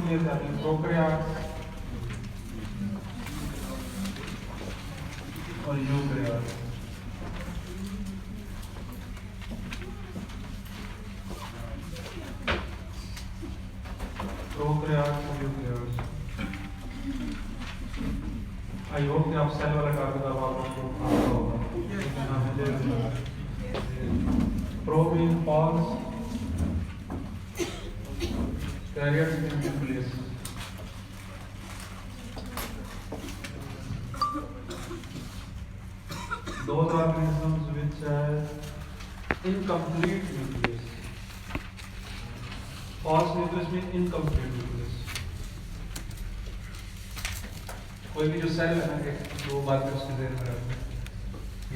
Clear कर लें। Prokaryotes और यूकैरियोट्स। प्रोकैरियोट्स और यूकैरियोट्स। आई होप कि आप सेल वाला टॉपिक अब आपको आता होगा। Pro mean false, carriers in nucleus. Those organisms which have incomplete nucleus. False nucleus means incomplete nucleus. कोई भी जो सेल है ना, जो बात है उसके ज़हन में रखना।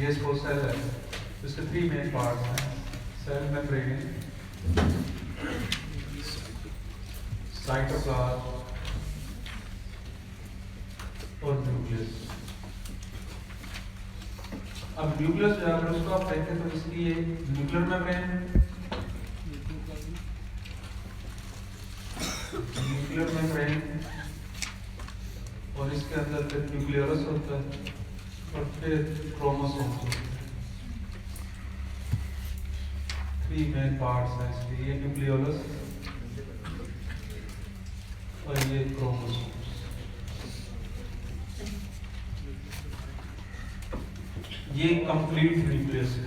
ये इसको सेल है, इसके 3 मेन पार्ट्स हैं: सेल मेम्ब्रेन, साइटोप्लाज्म और न्यूक्लियस। अब न्यूक्लियस जो अगर उसको आप देखें तो इसकी ये न्यूक्लियर मेम्ब्रेन, और इसके अंदर फिर न्यूक्लियस होता है और फिर क्रोमोसोम होता है। 3 मेन पार्ट्स हैं इसके, ये न्यूक्लियस और ये क्रोमोसोम। ये कंप्लीट न्यूक्लियस है,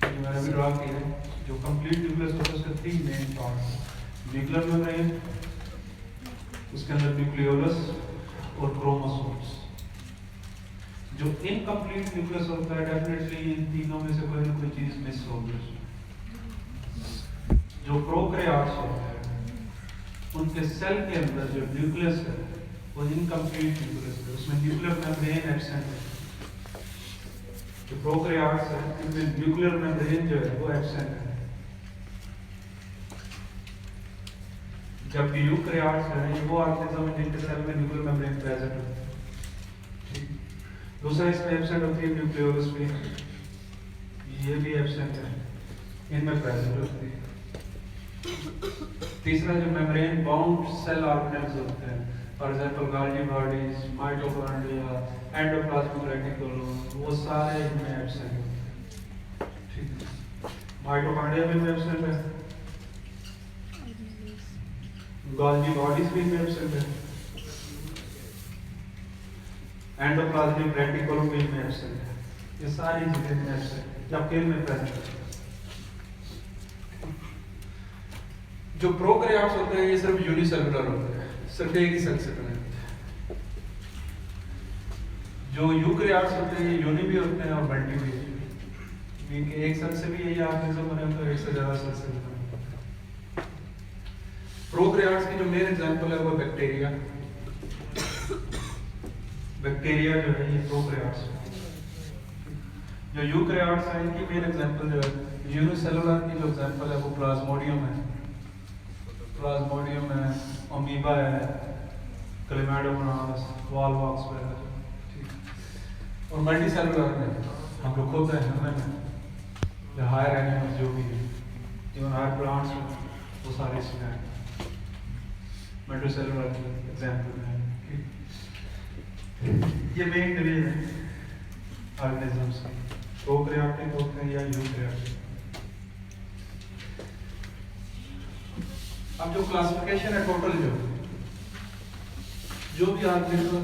मैंने अभी ड्रा किया है। जो कंप्लीट न्यूक्लियस होता है उसके 3 मेन पार्ट्स हैं: न्यूक्लियर मेम्ब्रेन, उसके अंदर न्यूक्लियोलस और क्रोमोसोम्स। जो इनकम्प्लीट न्यूक्लियस होता है डेफिनेटली इन तीनों में से कोई ना कोई चीज मिस होगी। जो प्रोकैरियोट्स होते हैं उनके सेल के अंदर जो न्यूक्लियस है वो इनकम्प्लीट न्यूक्लियस है, उसमें न्यूक्लियर मेम्ब्रेन एब्सेंट है। जो प्रोकैरियोट्स है इनमें न्यूक्लियर मेम्ब्रेन जो है वो एब्सेंट है, जबकि यूकैरियोट्स है ये वो ऑर्गेनिज्म है जिनके सेल में न्यूक्लियर मेम्ब्रेन प्रेजेंट होती है। ठीक, दूसरा इसमें एब्सेंट होती है न्यूक्लियोलस भी, ये भी एब्सेंट है, इनमें प्रेजेंट होती है। तीसरा जो मेम्ब्रेन बाउंड सेल ऑर्गेनेल्स होते हैं, for example Golgi bodies, mitochondria, endoplasmic reticulum, वो सारे इनमें एब्सेंट होते हैं। ठीक, माइटोकॉन्ड्रिया में एब्सेंट है, गोल्गी बॉडीज भी में एब्सेंट है, एंडोप्लाज्मिक रेटिकुलम भी में एब्सेंट है। ये सारी चीजें में एब्सेंट है जबकि इनमें प्रेजेंट है। जो प्रोकैरियोट्स होते हैं ये सिर्फ यूनिसेलुलर होते हैं, सिर्फ एक ही सेल से बने होते हैं। जो यूकैरियोट्स होते हैं ये यूनि भी होते हैं और मल्टी भी होते हैं, मीन के एक सेल से भी यही ऑर्गेनिज्म बने होते हैं, एक से ज्यादा सेल से बने होते हैं। प्रोकैरियोट्स की जो मेन एग्जांपल है वो बैक्टीरिया। बैक्टीरिया जो है ये प्रोकैरियोट्स है। जो यूकैरियोट्स है इनकी मेन एग्जांपल जो है यूनिसेलुलर की जो एग्जांपल है वो प्लाज्मोडियम है, प्लाज्मोडियम है, अमीबा है, क्लेमाइडोमोनास, वॉलवॉक्स वगैरह। ठीक, और मल्टीसेलुलर में हम लोग खुद हैं, जो हायर एनिमल्स जो भी है, इवन हायर प्लांट्स वो सारे इसमें हैं, मल्टीसेलुलर एग्जांपल है। ये मेन डिवीजन है ऑर्गेनिजम्स की, प्रोकैरियोटिक होते हैं या यूकैरियोटिक। अब जो क्लासिफिकेशन है टोटल जो भी ऑर्गेनिज्म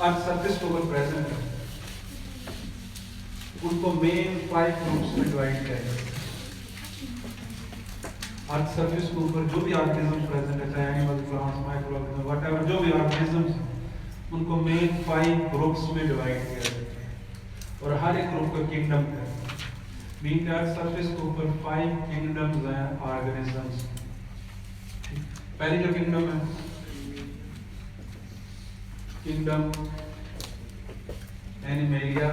अर्थ सरफेस के ऊपर प्रेजेंट है उनको मेन 5 ग्रुप्स में डिवाइड किया गया है। अर्थ सरफेस के ऊपर जो भी ऑर्गेनिज्म प्रेजेंट है, चाहे एनिमल, प्लांट्स, माइक्रोऑर्गेनिज्म, व्हाटएवर जो भी ऑर्गेनिज्म्स हैं उनको मेन 5 ग्रुप्स में डिवाइड किया गया है और हर एक ग्रुप का किंगडम है। मीन अर्थ सरफेस के ऊपर 5 किंगडम्स हैं ऑर्गेनिजम्स। पहली जो किंगडम है किंगडम एनिमेलिया।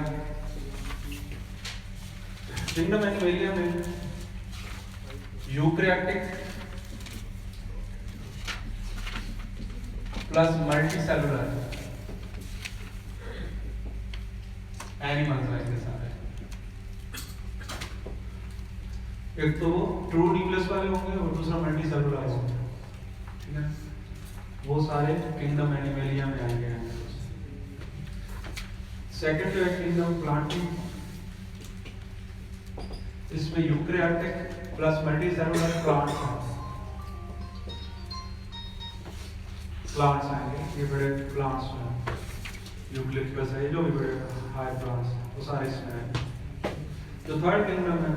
किंगडम एनिमेलिया में यूकैरियोटिक प्लस मल्टीसेलुलर एनिमल्स हैं इसके सारे। एक तो ट्रू न्यूक्लियस वाले होंगे और दूसरा मल्टीसेलुलर होंगे। ठीक है, वो सारे किंगडम एनिमेलिया में आएंगे। सेकंड जो है किंगडम प्लांटिंग, इसमें यूकैरियोटिक प्लस मल्टीसेलुलर प्लांट्स आएंगे। ये बड़े प्लांट्स हैं, यूकलिप्टस है, जो भी बड़े हाई प्लांट्स वो सारे इसमें आएंगे। जो थर्ड किंगडम है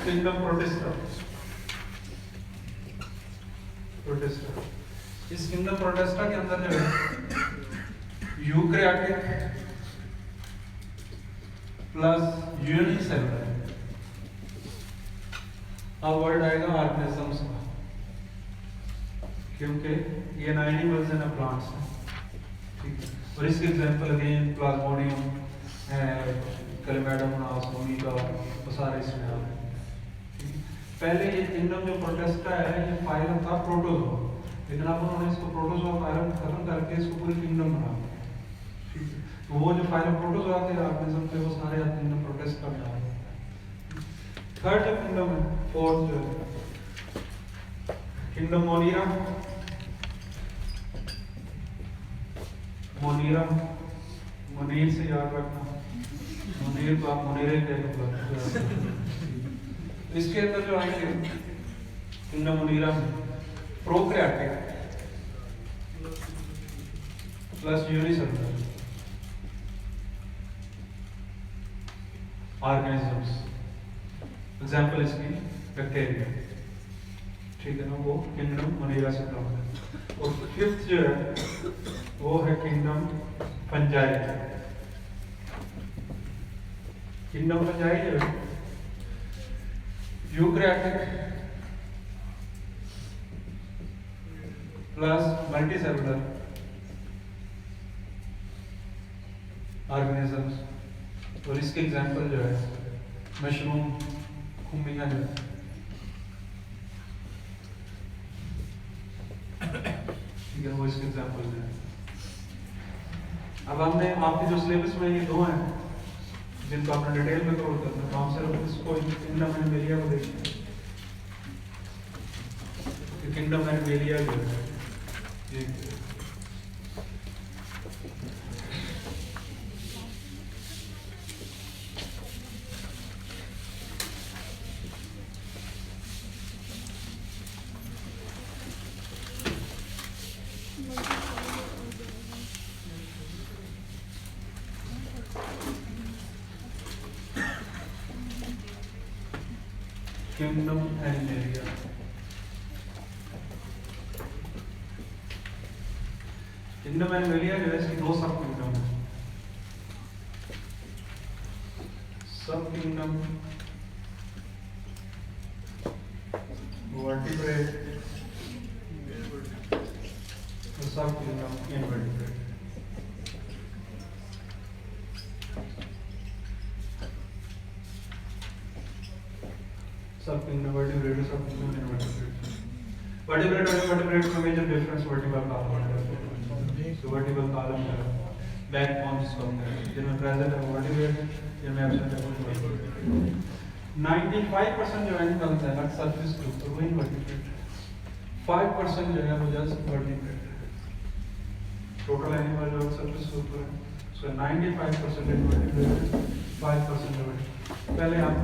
किंगडम प्रोटिस्टा। इस किंगडम प्रोटिस्टा के अंदर जो है यूकैरियोटिक प्लस यूनिसेलुलर, अब वर्ड आएगा ऑर्गेनिजम्स का, क्योंकि ये एनिमल्स एंड प्लांट्स हैं, ठीक है। और इसके एग्जांपल अगेन प्लाज्मोडियम है, कैलिमेडोमोनास, ओमेगा, वो सारे इसमें आ रहे हैं। पहले ये किंगडम जो प्रोटिस्टा है ये फाइलम था प्रोटोजोआ, लेकिन अब उन्होंने इसको प्रोटोजोआ फाइलम खत्म करके इसको पूरी किंगडम बना दिया, ठीक है। तो वो जो फाइलम प्रोटोजोआ थे ऑर्गेनिज्म पे, वो सारे किंगडम प्रोटिस्टा में आ गए। थर्ड जो किंगडम है, फोर्थ जो है किंगडम मोनिरा। मोनिरा मुनीर से याद रखना, मुनीर तो आप मुनीरे के इसके अंदर जो आएंगे किंगडम मोनिरा में prokaryotic plus unicellular organisms, example इसकी बैक्टीरिया, ठीक है ना, वो किंगडम मोनिरा से कम है। और फिफ्थ जो है वो है किंगडम फंजाई। किंगडम फंजाई जो है यूकैरियोटिक प्लस मल्टीसेलुलर ऑर्गेनिजम्स, और इसके एग्जांपल जो है मशरूम, खुम्बियां जो ठीक है, वो इसके एग्जांपल जो है। अब हमने आपके जो सिलेबस में ये दो हैं जिनको आपने डिटेल में कवर करना है, तो हम सिर्फ इसको किंगडम एनिमेलिया को देखते हैं। किंगडम एनिमेलिया जो है ये किंगडम एनिमेलिया। किंगडम एनिमेलिया जो है इसकी दो सब किंगडम है। सब किंगडम वर्टिब्रेट और सब किंगडम इनवर्टिब्रेट। सब किंगडम वर्टिब्रेट और सब किंगडम इनवर्टिब्रेट। वर्टिब्रेट और इनवर्टिब्रेट में मेजर डिफरेंस वर्टिब्रल कॉलम है। तो वर्टिब्रल कॉलम है बैकबोन जिसको हम कहते हैं, जिनमें प्रेजेंट है वर्टिब्रेट, जिनमें एब्सेंट है वर्टिब्रेट। 95% जो एनिमल्स है हर सरफेस के ऊपर वो इनवर्टिब्रेट, 5% जो है वो जस्ट वर्टिब्रेट है। टोटल एनिमल जो सरफेस के ऊपर है सो 95% इनवर्टिब्रेट, 5% वर्टिब्रेट। पहले हम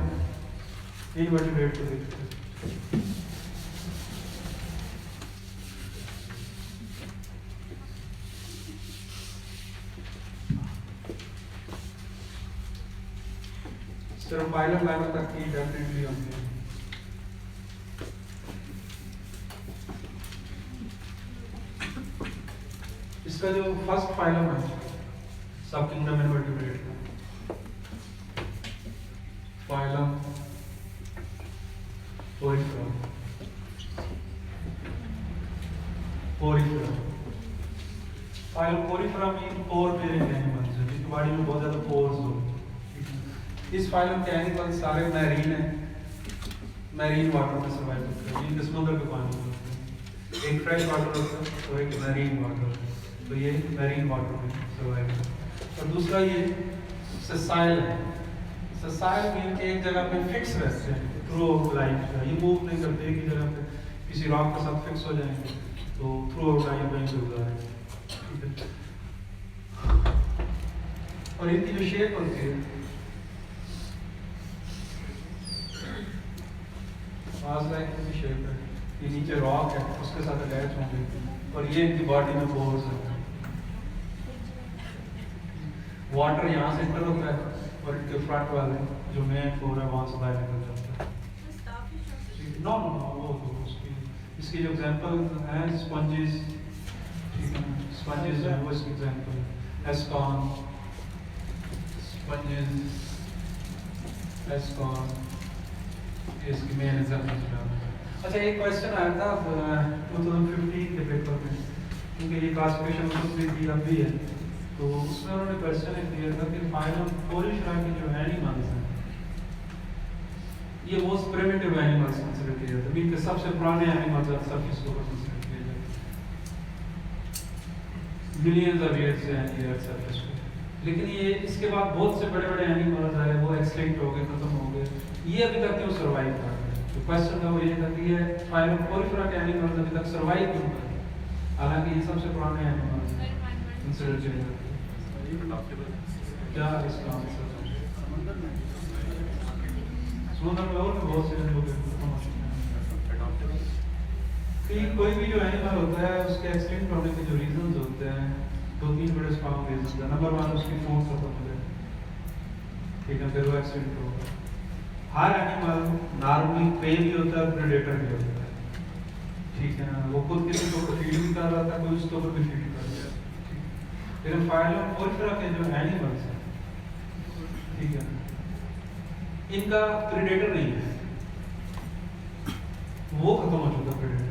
इनवर्टिब्रेट को देखते हैं। सिर्फ फाइलम लेवल तक की डेफिनेटली होती है। इसका जो फर्स्ट फाइलम है सब किंगडम इनवर्टिब्रेट का फाइलम पोरिफेरा। फाइलम पोरिफेरा में पोर बेयरिंग एनिमल्स है जिनकी बॉडी में बहुत ज्यादा पोर्स हो। इस फाइलम के एनिमल सारे मैरीन हैं, मैरीन वाटर में सर्वाइव करते हैं, जिनके समुद्र के पानी में होते हैं। एक फ्रेश वाटर होता है और एक मैरीन वाटर, तो ये मैरीन वाटर में सर्वाइव करते हैं। और दूसरा ये ससाइल है। ससाइल मीन के एक जगह पे फिक्स रहते हैं, थ्रू आउट लाइफ ये मूव नहीं करते एक ही जगह पे, किसी रॉक के साथ फिक्स हो जाएंगे तो थ्रू आउट लाइफ वहीं से गुजारेंगे, ठीक है। और इनकी जो शेप होती है पास लाइक की शेप है, ये नीचे रॉक है उसके साथ अटैच होंगे और ये इनकी बॉडी में पोर्स है। वाटर यहाँ से इंटर होता है और इनके फ्रंट वाले जो मेन फ्लोर है वहाँ से बाहर निकल जाता है। नो नो नो वो तो इसकी जो एग्जांपल है स्पंजेस, ठीक है, स्पंजेस है वो इसकी एग्जांपल है। एस्कॉन स्पंजेस, एस्कॉन इसकी मेन एग्जांपल है। अच्छा एक क्वेश्चन आया था 2015 के पेपर में, क्योंकि ये क्लासिफिकेशन उसमें भी अब भी है, तो उसमें उन्होंने क्वेश्चन दिया था कि फाइलम पोलिशरा के जो एनिमल्स हैं ये मोस्ट प्रिमिटिव एनिमल्स कंसीडर किए जाते हैं, मीन के सबसे पुराने एनिमल्स ऑफ सरफेस को कंसीडर किए जाते हैं, मिलियंस ऑफ ईयर्स से हैं ये सरफेस पे। लेकिन ये इसके बाद बहुत से बड़े बड़े एनिमल्स आए, वो एक्सटिंक्ट हो गए, खत्म हो गए, ये अभी तक क्यों सर्वाइव कर रहे हैं? तो क्वेश्चन था वो ये था कि ये फाइलम पोलिफेरा के एनिमल्स अभी तक सर्वाइव क्यों कर रहे हैं, हालांकि ये सबसे पुराने एनिमल्स कंसीडर किए जाते हैं। क्या इसका आंसर समुद्र में और भी बहुत से लोग कोई भी जो एनिमल होता है उसके एक्सटिंक्ट होने के जो रीजंस होते हैं, दो तीन बड़े स्ट्रॉन्ग रीजंस है। नंबर 1 उसकी फूड खत्म हो जाए, ठीक है, फिर वो एक्सटिंक्ट होगा। हर एनिमल नॉर्मली प्रे भी होता है, प्रेडेटर भी होता है, ठीक है ना, वो खुद किसी को फीड भी कर रहा था, कोई उसके ऊपर भी फीड कर रहा है। फिर फाइलम पोलिफेरा के जो एनिमल्स हैं, ठीक है, इनका प्रेडेटर नहीं है, वो खत्म हो चुका प्रेडेटर,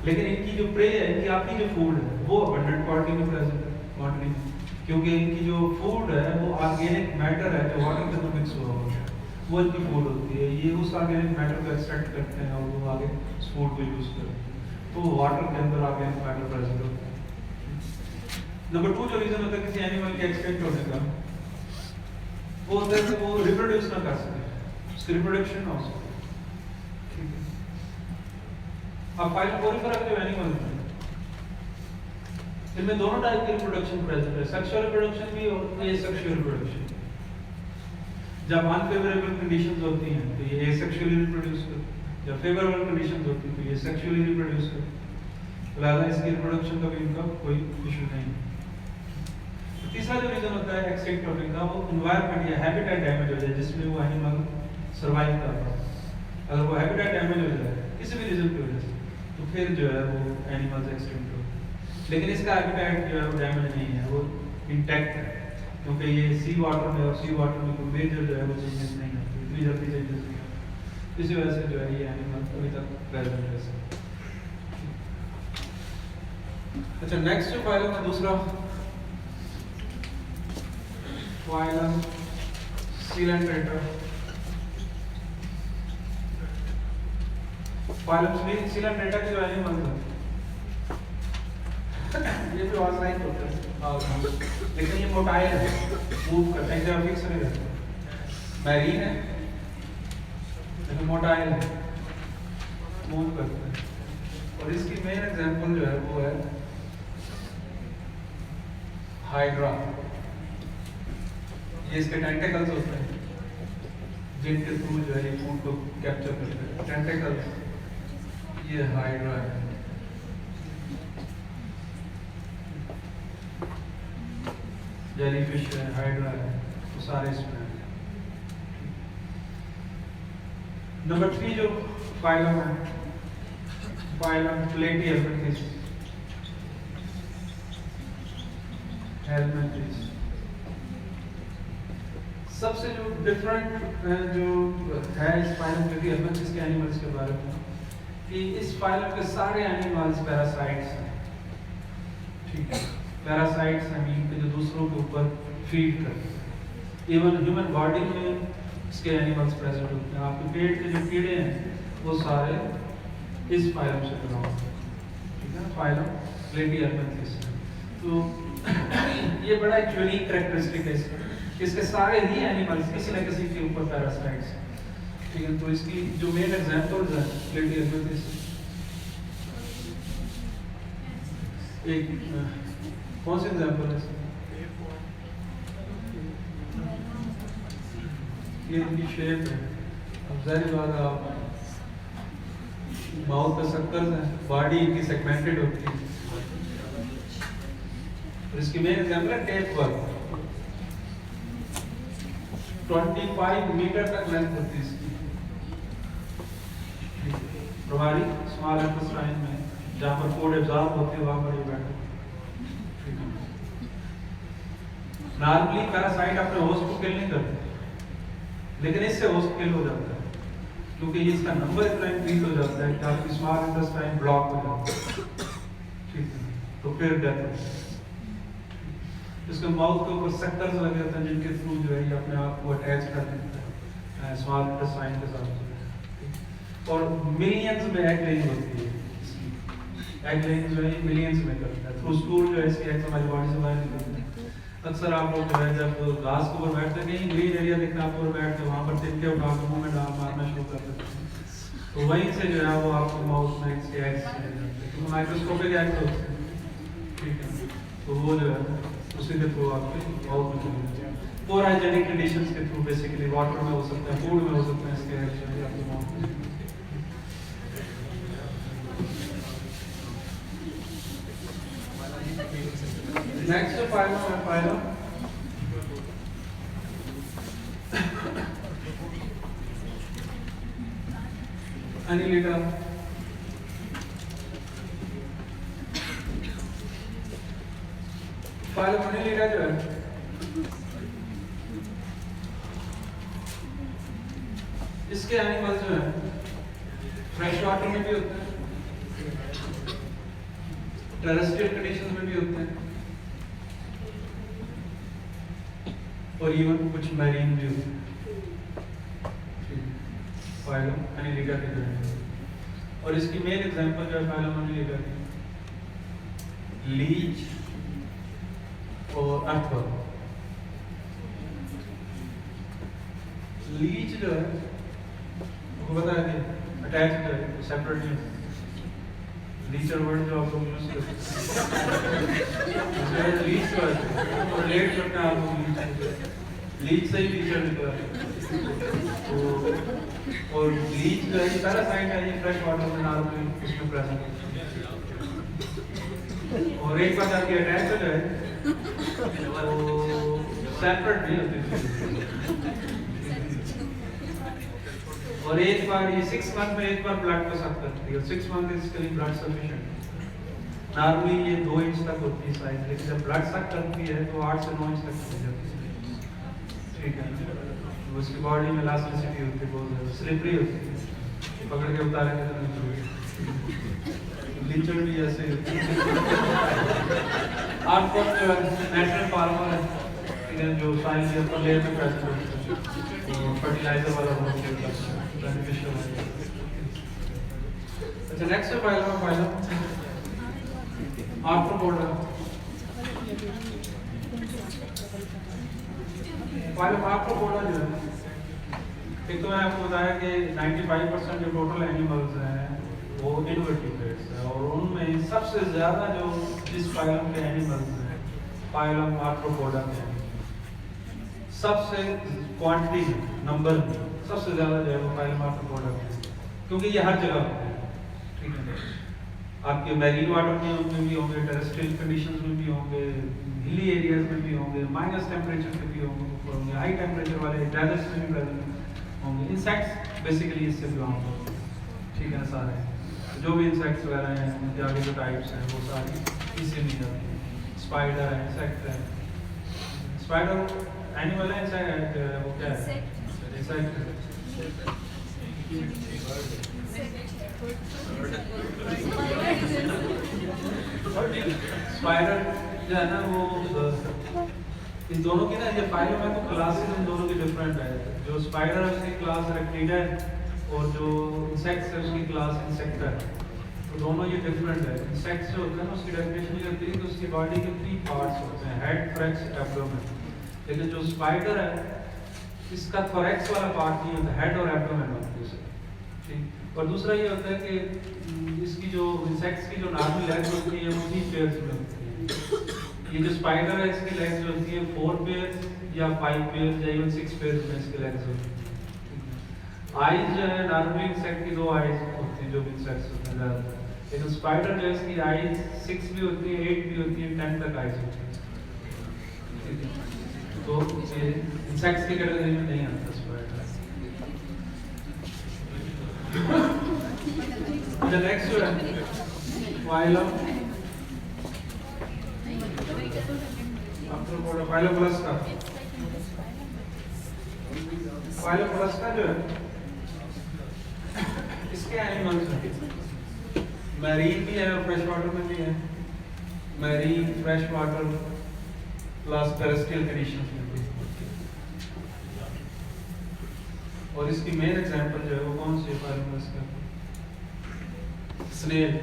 लेकिन इनकी जो प्रे है, इनकी अपनी जो फूड है वो अबंडेंट क्वांटिटी में प्रेजेंट है, क्वांटिटी में, क्योंकि इनकी जो फूड है वो ऑर्गेनिक मैटर है जो वाटर के अंदर मिक्स हुआ होता है, वो इनकी फूड होती है। ये उस ऑर्गेनिक मैटर को एक्सट्रैक्ट करते हैं और वो आगे फूड को यूज करते हैं, तो वाटर के अंदर ऑर्गेनिक मैटर प्रेजेंट होता है। नंबर 2 जो रीजन होता है किसी एनिमल के एक्सटिंक्ट होने का, वो होता है कि वो रिप्रोड्यूस ना कर सके, उसकी रिप्रोडक्शन ना हो सके, ठीक है। अब फाइलम पोलिफेरा के जो एनिमल हैं इनमें दोनों टाइप की रिप्रोडक्शन प्रेजेंट है, सेक्सुअल रिप्रोडक्शन भी और एसेक्सुअल रिप्रोडक्शन। जब अनफेवरेबल कंडीशंस होती हैं तो ये एसेक्सुअली रिप्रोड्यूस करते हैं, जब फेवरेबल कंडीशंस होती हैं तो ये सेक्सुअली रिप्रोड्यूस करते हैं। लिहाजा इसकी रिप्रोडक्शन का भी इनका कोई इशू नहीं है। तीसरा जो रीजन होता है एक्सटिंक्ट होने का, वो एनवायरनमेंट या हैबिटेट डैमेज हो जाए जिसमें वो एनिमल सर्वाइव कर रहा है। अगर वो हैबिटेट डैमेज हो जाए किसी भी रीजन की वजह से, तो फिर जो है वो एनिमल्स एक्सटिंक्ट हो। लेकिन इसका हैबिटेट जो है वो डैमेज नहीं है, वो इंटैक्ट है, क्योंकक्योंकि ये सी वाटर में और सी वाटर में कोई मेजर जो है वो चेंजेस नहीं होते, इतनी जल्दी चेंजेस नहीं होते, इसी वजह से जो है ये एनिमल अभी तक प्रेजेंट है। अच्छा, नेक्स्ट जो फाइलम है दूसरा फाइलम सीलेंट्रेटा। फाइलम सीलेंट्रेटा के जो एनिमल्स हैं ये भी ऑनलाइन होते हैं, लेकिन ये मोटाइल है, मूव करते हैं, जब फिक्स नहीं रहते। मैरीन है लेकिन मोटाइल है, मूव करते हैं। और इसकी मेन एग्जांपल जो है वो है हाइड्रा। ये इसके टेंटेकल्स होते हैं जिनके थ्रू जो है ये फूड को कैप्चर करते हैं, टेंटेकल्स। ये हाइड्रा है। जेलीफिश है, हाइड्रा है, वो सारे इसमें हैं। नंबर 3 जो फाइलम है, फाइलम प्लेटिहेल्मिंथेस। सबसे जो डिफरेंट जो है इस फाइलम प्लेटिहेल्मिंथेस के एनिमल्स के बारे में कि इस फाइलम के सारे एनिमल्स पैरासाइट्स हैं, ठीक है। पैरासाइट्स हैं मीन के जो दूसरों के ऊपर फीड करते हैं। इवन ह्यूमन बॉडी में इसके एनिमल्स प्रेजेंट होते हैं। आपके पेट के जो कीड़े हैं वो सारे इस फाइलम से बिलोंग करते हैं, ठीक है, फाइलम प्लेटिहेल्मिंथेस। तो ये बड़ा एक यूनिक कैरेक्टरिस्टिक है इसका, इसके सारे ही एनिमल्स किसी न किसी के ऊपर पैरासाइट्स हैं। ठीक है, तो इसकी जो मेन एग्जांपल्स है प्लेटियस एक कौन सी एग्जांपल है इसकी? ये इनकी शेप है। अब जाहिर बात है आप माउथ पे सर्कल्स हैं, बॉडी इनकी सेगमेंटेड होती है। और इसकी मेन एग्जांपल है टेप वर्क। 25 मीटर तक लेंथ होती है इसकी। हमारी स्मॉल इंटेस्टाइन में जहाँ पर फूड एब्जॉर्ब होती है वहाँ पर ये बैठे। नॉर्मली पैरासाइट अपने होस्ट को किल नहीं करते, लेकिन इससे होस्ट किल हो जाता है क्योंकि इसका नंबर इतना इंक्रीज हो जाता है कि आपकी स्मॉल इंटेस्टाइन ब्लॉक हो जाता है। ठीक है, तो फिर डेथ होती है। इसके माउथ के ऊपर सेक्टर्स लगे होते हैं जिनके थ्रू जो है ये अपने आप को अटैच कर देता है स्मॉल इंटेस्टाइन के साथ। और मिलियंस में एग लेइंग होती है। एग लेइंग जो है मिलियंस में करता है। थ्रू स्टूल जो है इसकी एग्स हमारी बॉडी से बाहर निकलते हैं। अक्सर आप लोग जो है जब घास के ऊपर बैठते हैं, कहीं ग्रीन एरिया देखना आप ऊपर बैठ के वहाँ पर तिनके उठा के मुंह में डाल मारना शुरू कर देते हैं, तो वहीं से जो है वो आपको माउथ में इसके एग्स चले जाते हैं क्योंकि माइक्रोस्कोपिक एग्स होते हैं। ठीक है, तो वो जो है उसी के थ्रू आपके माउथ में चले जाते हैं। और हाइजेनिक कंडीशंस के थ्रू बेसिकली वाटर में हो सकते हैं, फूड में हो सकते हैं, इसके एग्स जो है आपके माउथ में। नेक्स्ट फाइलम है फाइलम Annelida। फाइलम Annelida जो है इसके एनिमल्स जो है फ्रेश वाटर में भी होते हैं, टेरेस्ट्रियल कंडीशंस में भी होते हैं और इवन कुछ मैरीन भी होते हैं। फाइलम Annelida के जो है, और इसकी मेन एग्जांपल जो है फाइलम Annelida की लीच और अर्थवर्म। लीच जो है आपको पता है कि अटैच जो है सेपरेट नहीं होता। लीचर वर्ड जो आप लोग यूज करते हैं लीच जो है तो रिलेट करते हैं आप लोग लीच से ही लीचर निकला है। तो और लीच जो है पैरासाइट है, ये फ्रेश वाटर में नॉर्मली उसमें प्रेजेंट होता है। और एक बार आपकी अटैच हो जाए तो सेपरेट नहीं होती। और एक बार ये 6 मंथ में एक बार ब्लड को सक करती है और 6 मंथ इसके लिए ब्लड सफिशिएंट। नॉर्मली ये 2 इंच तक होती है साइज, लेकिन जब ब्लड सक करती है तो 8 से 9 इंच तक हो जाती है। ठीक है, उसकी बॉडी में इलास्टिसिटी होती है, बहुत स्लिपरी होती है, पकड़ के उतारेंगे तो नहीं छूटेगी। लीचर भी ऐसे आर्टवर्म जो है नेचुरल फार्मर है जो साइंस के ऊपर लेयर में प्रेजेंट होता है, तो फर्टिलाइजर वाला बहुत बेनिफिशियल है। अच्छा, next phylum arthropoda. Phylum arthropoda जो है, एक तो मैंने आपको बताया कि 95% जो टोटल एनिमल्स हैं वो इनवर्टिब्रेट्स हैं और उनमें सबसे ज़्यादा जो जिस फाइलम के एनिमल्स हैं फाइलम आर्थ्रोपोडा के हैं, सबसे क्वांटिटी नंबर सबसे ज़्यादा जो है वो फाइलम आर्थ्रोपोडा के हैं, क्योंकि ये हर जगह होते हैं। ठीक है, आपके मैरीन वाटर में भी होंगे, टेरेस्ट्रियल कंडीशंस में भी होंगे, हिली एरियाज में भी होंगे, माइनस टेम्परेचर में भी होंगे, हाई टेम्परेचर वाले डेजर्ट्स में भी प्रेजेंट होंगे। इंसेक्ट्स बेसिकली इससे बिलोंग होते हैं। ठीक है, सारे जो भी इंसेक्ट्स वगैरह हैं उनके आगे जो टाइप्स हैं वो सारी इसी में जाती हैं। स्पाइडर है, इंसेक्ट है, स्पाइडर एनिमल है, इंसेक्ट वो क्या है? इंसेक्ट है। स्पाइडर जो है ना वो इन दोनों की ना ये फाइलम है तो क्लासेस इन दोनों की डिफरेंट है। जो स्पाइडर है उसकी क्लास रेक्टिडा है और जो इंसेक्ट्स है उसकी क्लास इंसेक्टा है, तो दोनों ये डिफरेंट है। इंसेक्ट्स जो होता है ना उसकी डेफिनेशन ये होती है कि उसकी बॉडी के 3 पार्ट्स होते हैं, हेड, थोरैक्स, एब्डोमेन। लेकिन जो स्पाइडर है इसका थोरैक्स वाला पार्ट नहीं होता, हेड और एब्डोमेन होता है। और दूसरा ये होता है कि इसकी जो इंसेक्ट्स की जो नॉर्मल लेग्स होती है वो 3 पेयर्स में होती है। ये जो स्पाइडर है इसकी लेग्स जो होती है 4 पेयर्स या 5 पेयर्स या इवन 6 पेयर्स में इसकी लेग्स होती है। आईज जो है नॉर्मली इंसेक्ट की 2 आईज होती है जो भी इंसेक्ट्स होते हैं ज़्यादातर, लेकिन स्पाइडर जो है इसकी आईज 6 भी होती है, 8 भी होती है, 10 तक आईज होती है। तो ये इंसेक्ट्स की कैटेगरी में नहीं आता स्पाइडर। नेक्स्ट जो है फाइलम फाइलोप्लास्टा जो है इसके एनिमल्स हैं, मैरीन भी है और फ्रेश वाटर में भी है। Marine, fresh water plus terrestrial conditions में भी। और इसकी मेन एग्जांपल जो है वो कौन सी है फाइलोप्लास्टा? स्नेल।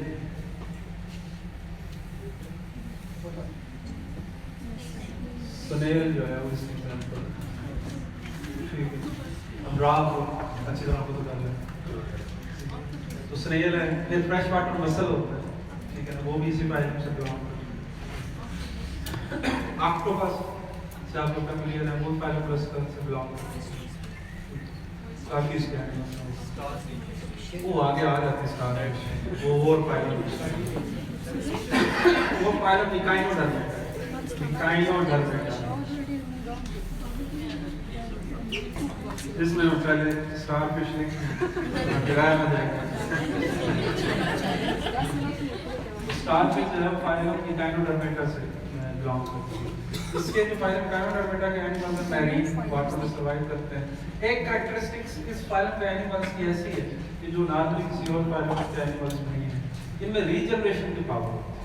स्नेल जो है वो इसकी एग्जांपल। ठीक है, हम राव को अच्छी तरह को तो कर लें। तो स्नेल है, फिर फ्रेश वाटर मसल होता है, ठीक है ना, वो भी इसी फाइलम से बिलोंग करता है। ऑक्टोपस से आप लोग का क्लियर है, वो फाइलोप्लास्टा से बिलोंग करता है। काफी इसके वो आगे आ जाते हैं स्टार वो और फाइलम वो फाइलम इकाइनोडर्मेटा इसमें पहले स्टार फिश गिराया ना जाएगा। स्टार फिश जो है फाइलम इकाइनोडर्मेटा से बिलोंग करती है। इसके जो फाइलम इकाइनोडर्मेटा के एनिमल्स मैरीन वाटर में सर्वाइव करते हैं। एक कैरेक्टरिस्टिक्स इस फाइलम के एनिमल्स की ऐसी है कि जो नॉर्मली किसी और फाइलम के एनिमल्स में नहीं है, इनमें रीजनरेशन की पावर होती है।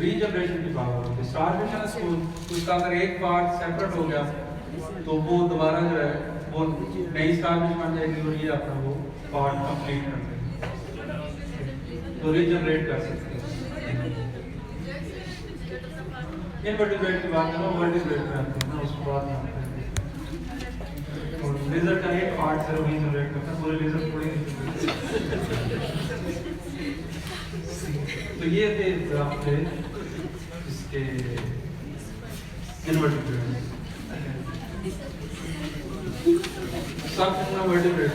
रीजनरेशन की पावर होती है। स्टारवेशन है उसका अगर एक पार्ट सेपरेट हो गया तो वो दोबारा जो है वो नई स्टारवेशन बन जाएगी और ये अपना वो पार्ट कंप्लीट कर देगी, तो रीजनरेट कर सकते हैं। इनवर्टिब्रेट की बात करो, वर्टिब्रेट में आते हैं ना, उसके बाद में आते हैं। और लेजर का एक पार्ट से रीजनरेट करता है, पूरे लेजर थोड़ी तो ये थे आपके इसके इनवर्टिब्रेट। सब कितना वर्टिब्रेट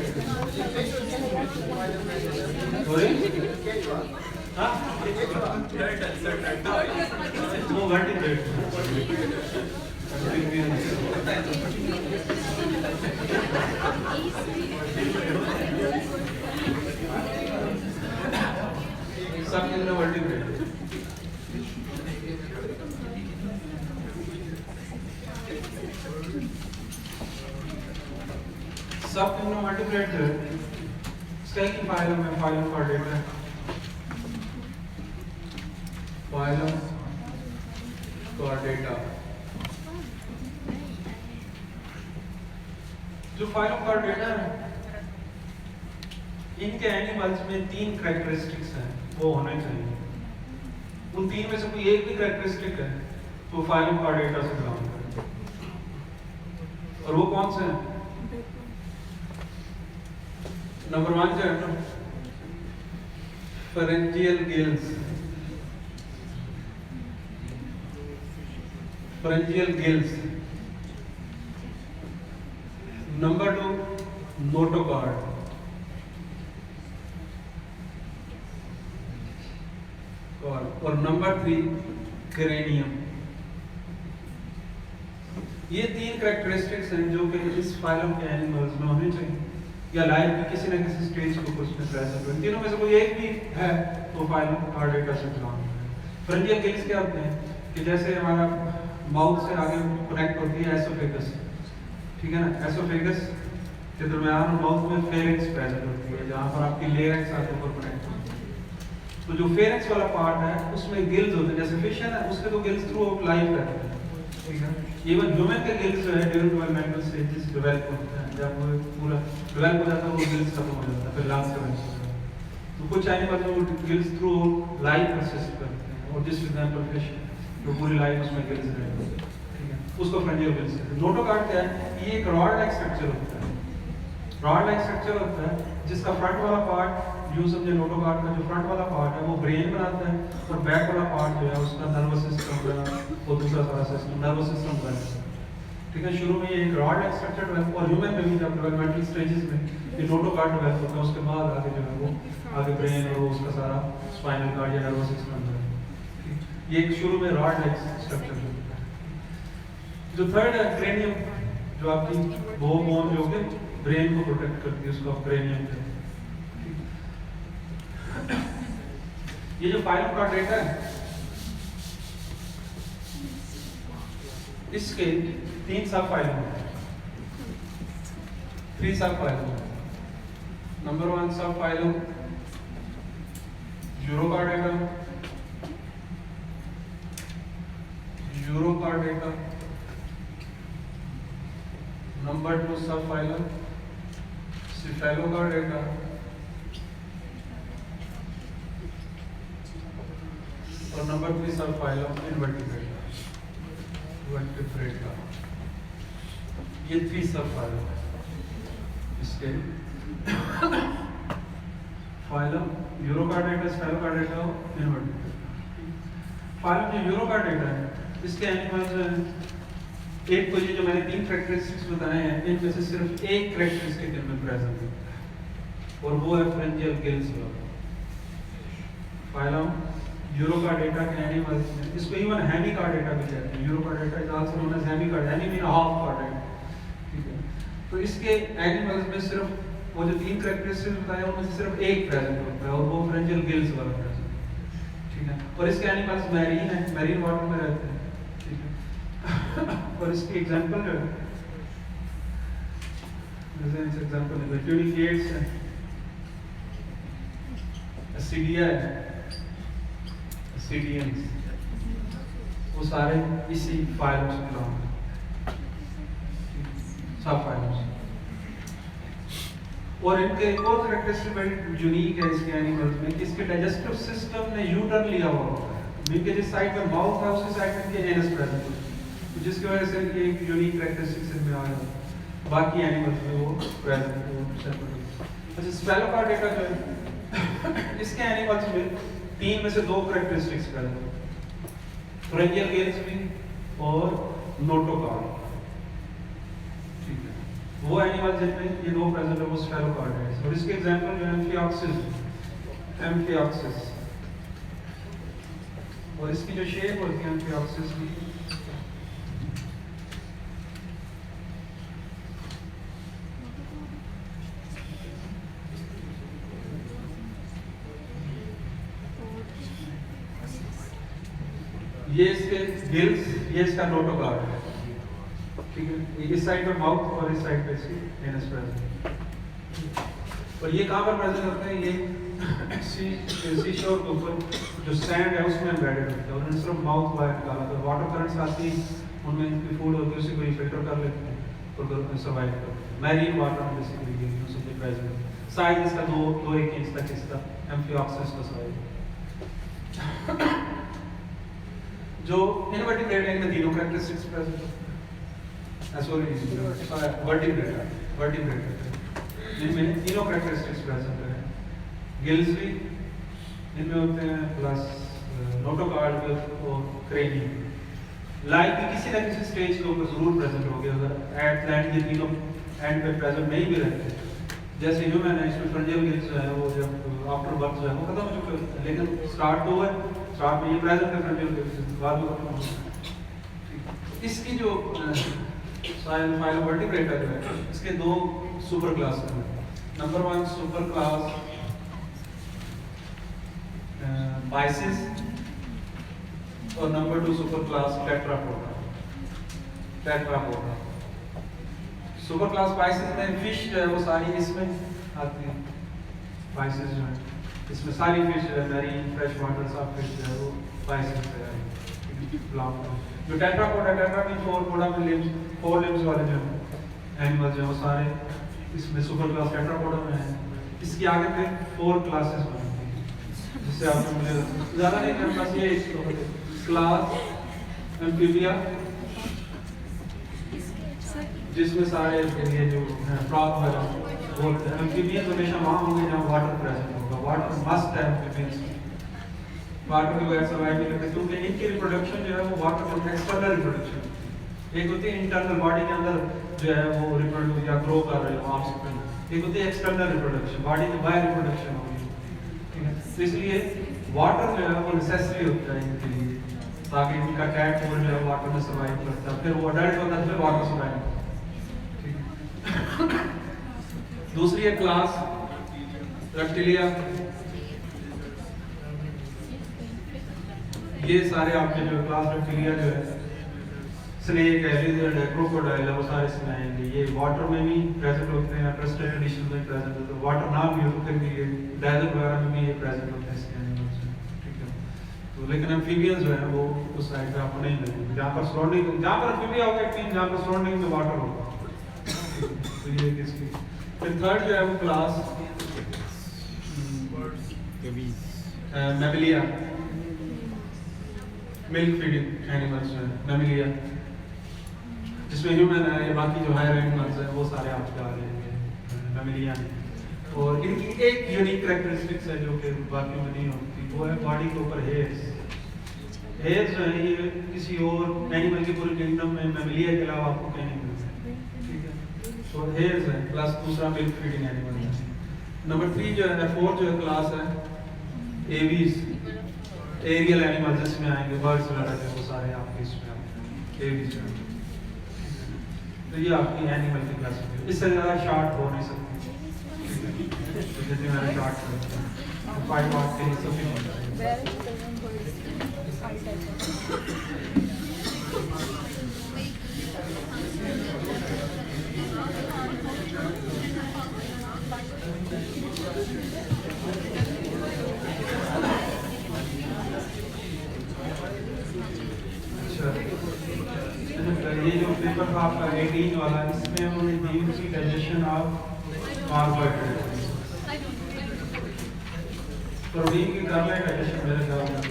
हाँ वो वर्टिब्रेट सब कितना वर्टिब्रेट। सब कितना वर्टिब्रेट है। इसका एक फाइलम है, फाइलम कॉर्डेटा है। फाइलम कॉर्डेटा जो फाइलम कॉर्डेटा है इनके एनिमल्स में 3 कैरेक्टरिस्टिक्स हैं, वो होने चाहिए। उन 3 में से कोई एक भी कैरेक्टरिस्टिक है तो फाइलम कॉर्डेटा से बिलोंग करता है। और वो कौन से हैं? नंबर 1 जो है ना pharyngeal gills. Pharyngeal gills. Number 2 notochord. और नंबर 3 क्रेनियम। ये 3 कैरेक्टरिस्टिक्स हैं जो कि इस फाइलम के एनिमल्स में होने चाहिए या लाइफ की किसी न किसी स्टेज को कुछ में प्रेजेंट हो। इन तीनों में से कोई एक भी है तो फाइलम कॉर्डेटा से बिलोंग करता है। फेरेंजियल गिल्स क्या होते हैं कि जैसे हमारा माउथ से आगे कनेक्ट होती है एसोफेगस, ठीक है ना, एसोफेगस के दरमियान माउथ में फेरिंक्स प्रेजेंट होती है जहाँ पर आपकी लेरिंक्स आके ऊपर कनेक्ट होती है। तो जो फेरिंक्स वाला पार्ट है उसमें गिल्स होते हैं, जैसे फिश है ना उसके तो गिल्स थ्रू आउट लाइफ रहते हैं, ठीक है। इवन ह्यूमन के गिल्स जो है ड्यूरिंग डेवलपमेंटल स्टेजेस डेवलप होते हैं, जब वो पूरा डेवलप हो जाता है वो गिल्स खत्म हो जाता है, फिर लंग्स का बन जाता है। तो कुछ एनिमल्स में वो गिल्स थ्रू लाइफ परसिस्ट करते हैं, और जिस एग्जांपल फिश जो पूरी लाइफ उसमें गिल्स रहते हैं, ठीक है, उसको फेरेंजियल गिल्स कहते हैं। नोटोकॉर्ड क्या है? ये एक रॉड लाइक स्ट्रक्चर होता है। रॉड लाइक स्ट्रक्चर होता है जिसका फ्रंट वाला पार्ट यूं समझे नोटोकार्ड का जो फ्रंट वाला पार्ट है वो ब्रेन बनाता है और बैक वाला पार्ट जो है उसका नर्वस सिस्टम का वो दूसरा सारा सिस्टम नर्वस सिस्टम का है। ठीक है, शुरू में ये एक रॉड स्ट्रक्चर डेवलप और ह्यूमन में भी जब डेवलपमेंटल स्टेजेस में ये नोटोकार्ड डेवलप होता है उसके बाद आगे जो है वो आगे ब्रेन और वो उसका सारा स्पाइनल कार्ड या नर्वस सिस्टम है। ये एक शुरू में रॉड स्ट्रक्चर होता है। जो थर्ड है क्रेनियम, जो आपकी वो बोन जो कि ब्रेन को प्रोटेक्ट करती है उसका क्रेनियम है। ये जो फाइलम का डेटा है इसके 3 सब फाइलम हैं, 3 सब फाइलम। नंबर 1 सब फाइलम यूरोकार्डेटा, यूरोकार्डेटा। नंबर 2 सब फाइलम सिफेलोकार्डेटा, और नंबर 3 सब फाइलम इनवर्टिब्रेटा, वर्टिब्रेटा। ये 3 सब फाइलम है इसके फाइलम यूरोकार्डेटा, स्फेलोकार्डेटा और इनवर्टिब्रेटा। फाइलम जो यूरोकार्डेटा है इसके एनिमल्स हैं, एक तो ये जो मैंने 3 कैरेक्टरिस्टिक्स बताए हैं इनमें से सिर्फ एक कैरेक्टरिस्टिक इनमें प्रेजेंट है और वो है फ्रेंजियल गिल्स वाला। फाइलम यूरोकार्डेटा के एनिमल्स में इसको इवन हेमिकार्डेटा भी कहते हैं। Urochordata is also known as hemichordata, hemi mean half chordata. ठीक है, तो इसके एनिमल्स में सिर्फ वो जो 3 कैरेक्टरिस्टिक्स बताए उनमें से सिर्फ एक प्रेजेंट होता है और वो फ्रेंजियल गिल्स वाला प्रेजेंट है। ठीक है, और इसके एनिमल्स मैरीन है, मैरीन वाटर में रहते हैं। ठीक है, और इसकी एग्जांपल जो है जैसे इस एग्जांपल में ट्यूनिकेट्स है, एसिडिया है, एसिडियंस, वो सारे इसी फाइलम से बिलोंग करते हैं, सब फाइलम से। और इनके एक और कैरेक्टरिस्टिक बड़ी यूनिक है इसके एनिमल्स में कि इसके डाइजेस्टिव सिस्टम ने यू टर्न लिया हुआ होता है। इनके जिस साइड में माउथ है उसकी साइड में इनके एनस प्रेजेंट होता है, तो जिसकी वजह से इनके एक यूनिक कैरेक्टरिस्टिक्स इनमें आ जाता है, बाकी एनिमल्स में वो प्रेजेंट है। अच्छा, स्फेलोकार्डेटा जो है इसके एनिमल्स में 3 में से 2 कैरेक्टरिस्टिक्स प्रेजेंट होते हैं, फ्रेंजियल गिल्स भी और नोटोकार्ड। ठीक है, वो एनिमल जिनमें ये 2 प्रेजेंट है वो स्फेलोकार्ड है। और इसके एग्जांपल जो है एम्फिऑक्सिस, एम्फिऑक्सिस, और इसकी जो शेप होती है एम्फिऑक्सिस की ये इसके गिल्स, ये इसका नोटोकार्ड है। ठीक है, इस साइड पे माउथ और इस साइड पे इसकी एनस प्रेजेंट। और ये कहाँ पर प्रेजेंट होते हैं? ये सी शोर के ऊपर जो सैंड है उसमें एम्बेडेड होता है और उन्होंने सिर्फ माउथ बाहर निकाला था। वाटर करंट्स आती उनमें इनकी फूड होती है, उसी को ये फिल्टर कर लेते हैं और सर्वाइव करते हैं। मैरीन वाटर में बेसिकली ये उससे प्रेजेंट है। साइज इसका 2-1 इंच तक इसका एम्फिऑक्सिस का साइज। जो इनवर्टिब्रेट इनमें तीनों कैरेक्टरिस्टिक्स प्रेजेंट है। सॉरी, वर्टिब्रेटा, वर्टिब्रेटा इनमें तीनों कैरेक्टरिस्टिक्स प्रेजेंट है। गिल्स भी इनमें होते हैं, प्लस नोटोकार्ड भी और क्रेनियम। लाइफ भी किसी न किसी स्टेज के ऊपर जरूर प्रेजेंट होगी, अगर एट एंड ये तीनों एंड पे प्रेजेंट नहीं भी रहते। जैसे ह्यूमन है इसमें फ्रंजियल गिल्स जो है वो जब आफ्टर बर्थ जो है वो खत्म हो चुके हैं, लेकिन स्टार्ट तो है, स्टार्ट में ये प्रेजेंट है फ्रंजियल गिल्स, बाद में खत्म हो गए। इसकी जो फाइलोवर्टिब्रेटा जो है इसके 2 सुपर क्लास हैं। नंबर 1 सुपर क्लास बाइसिस और number 2 super class Tetrapoda, Tetrapoda. Super class biases में फिश जो है वो सारी इसमें आती है। बाइसिस जो है इसमें सारी फिश जो है मैरीन, फ्रेश वाटर सब फिश जो है वो बाइसिस से है। जो टेट्रापोडा, टेट्रा मीन 4, पोडा में लिम्स, 4 लिम्स वाले जो एनिमल्स जो है वो सारे इसमें सुपर क्लास टेट्रापोडा में है। इसकी आगे फिर 4 क्लासेस बनती हैं, जिससे आपको मुझे ज़्यादा नहीं करना, बस ये क्लास एम्फीबिया जिसमें सारे ये जो फ्रॉग वगैरह बोलते हैं एम्फीबियंस हमेशा वहाँ होंगे जहाँ वाटर प्रेजेंट होगा, वाटर मस्ट है एम्फीबियंस, वाटर के बगैर सर्वाइव नहीं करते क्योंकि इनकी रिप्रोडक्शन जो है वो वाटर के एक्सटर्नल रिप्रोडक्शन, एक होती है इंटरनल बॉडी के अंदर जो है वो रिप्रोड्यूस या ग्रो कर रहे हो आप सब, एक होती है एक्सटर्नल रिप्रोडक्शन, बॉडी की बाहर रिप्रोडक्शन होगी, ठीक है। तो इसलिए वाटर जो है वो नेसेसरी होता है इनके लिए, ताकि इनका कैट जो है वाटर में सर्वाइव करता है, फिर वो अडल्ट होता है फिर वाटर सर्वाइव करता है। दूसरी है क्लास रेप्टिलिया, ये सारे आपके जो क्लास रेप्टिलिया जो है, स्नेक है, लिजर्ड है, क्रोकोडाइल है, वो सारे इसमें आएंगे। ये वाटर में भी प्रेजेंट होते हैं, ट्रस्टेड कंडीशन में प्रेजेंट होते हैं, वाटर ना भी हो तो फिर भी ये डेजर्ट वगैरह में भी ये प्रेजेंट होते हैं इसके एनिमल्स में, ठीक है। तो लेकिन एम्फीबियंस जो है वो उस साइड पे आपको नहीं मिलेंगे, जहाँ पर सराउंडिंग, जहाँ पर एम्फीबिया होगा एक्टिव, जहाँ पर सराउंडिंग में वाटर होगा। तो ये किसकी, फिर थर्ड जो है वो class Mammalia, milk feeding animals जो है मैमिलिया, जिसमें ह्यूमन है या बाकी जो हायर एनिमल्स है वो सारे आपके आ जाएंगे मैमिलिया में। और इनकी एक यूनिक कैरेक्टरिस्टिक्स है जो कि बाकी में नहीं होती, वो है बॉडी के ऊपर हेयर्स। हेयर्स जो है ये किसी और एनिमल की पूरी किंगडम में मैमिलिया के अलावा आपको कहीं नहीं मिलते, ठीक है। तो हेयर्स है, प्लस दूसरा मिल्क फीडिंग एनिमल है। नंबर 3 जो है, 4 जो है क्लास है एवीज, एरियल एनिमल्स जिसमें आएंगे, बर्ड्स वगैरह जो वो सारे आपके इसमें आएंगे एवीज जो है। तो ये आपकी एनिमल की क्लास है, इससे ज़्यादा शार्ट हो नहीं सकती, तो जितनी मैंने शार्ट करता हूँ 5 मार्क्स के लिए सफिशिएंट है। ये जो पेपर था आपका 18 वाला, इसमें उन्होंने दी थी डाइजेशन ऑफ कार्बोहाइड्रेट, प्रोटीन की कर लें डाइजेशन, मेरे ख्याल में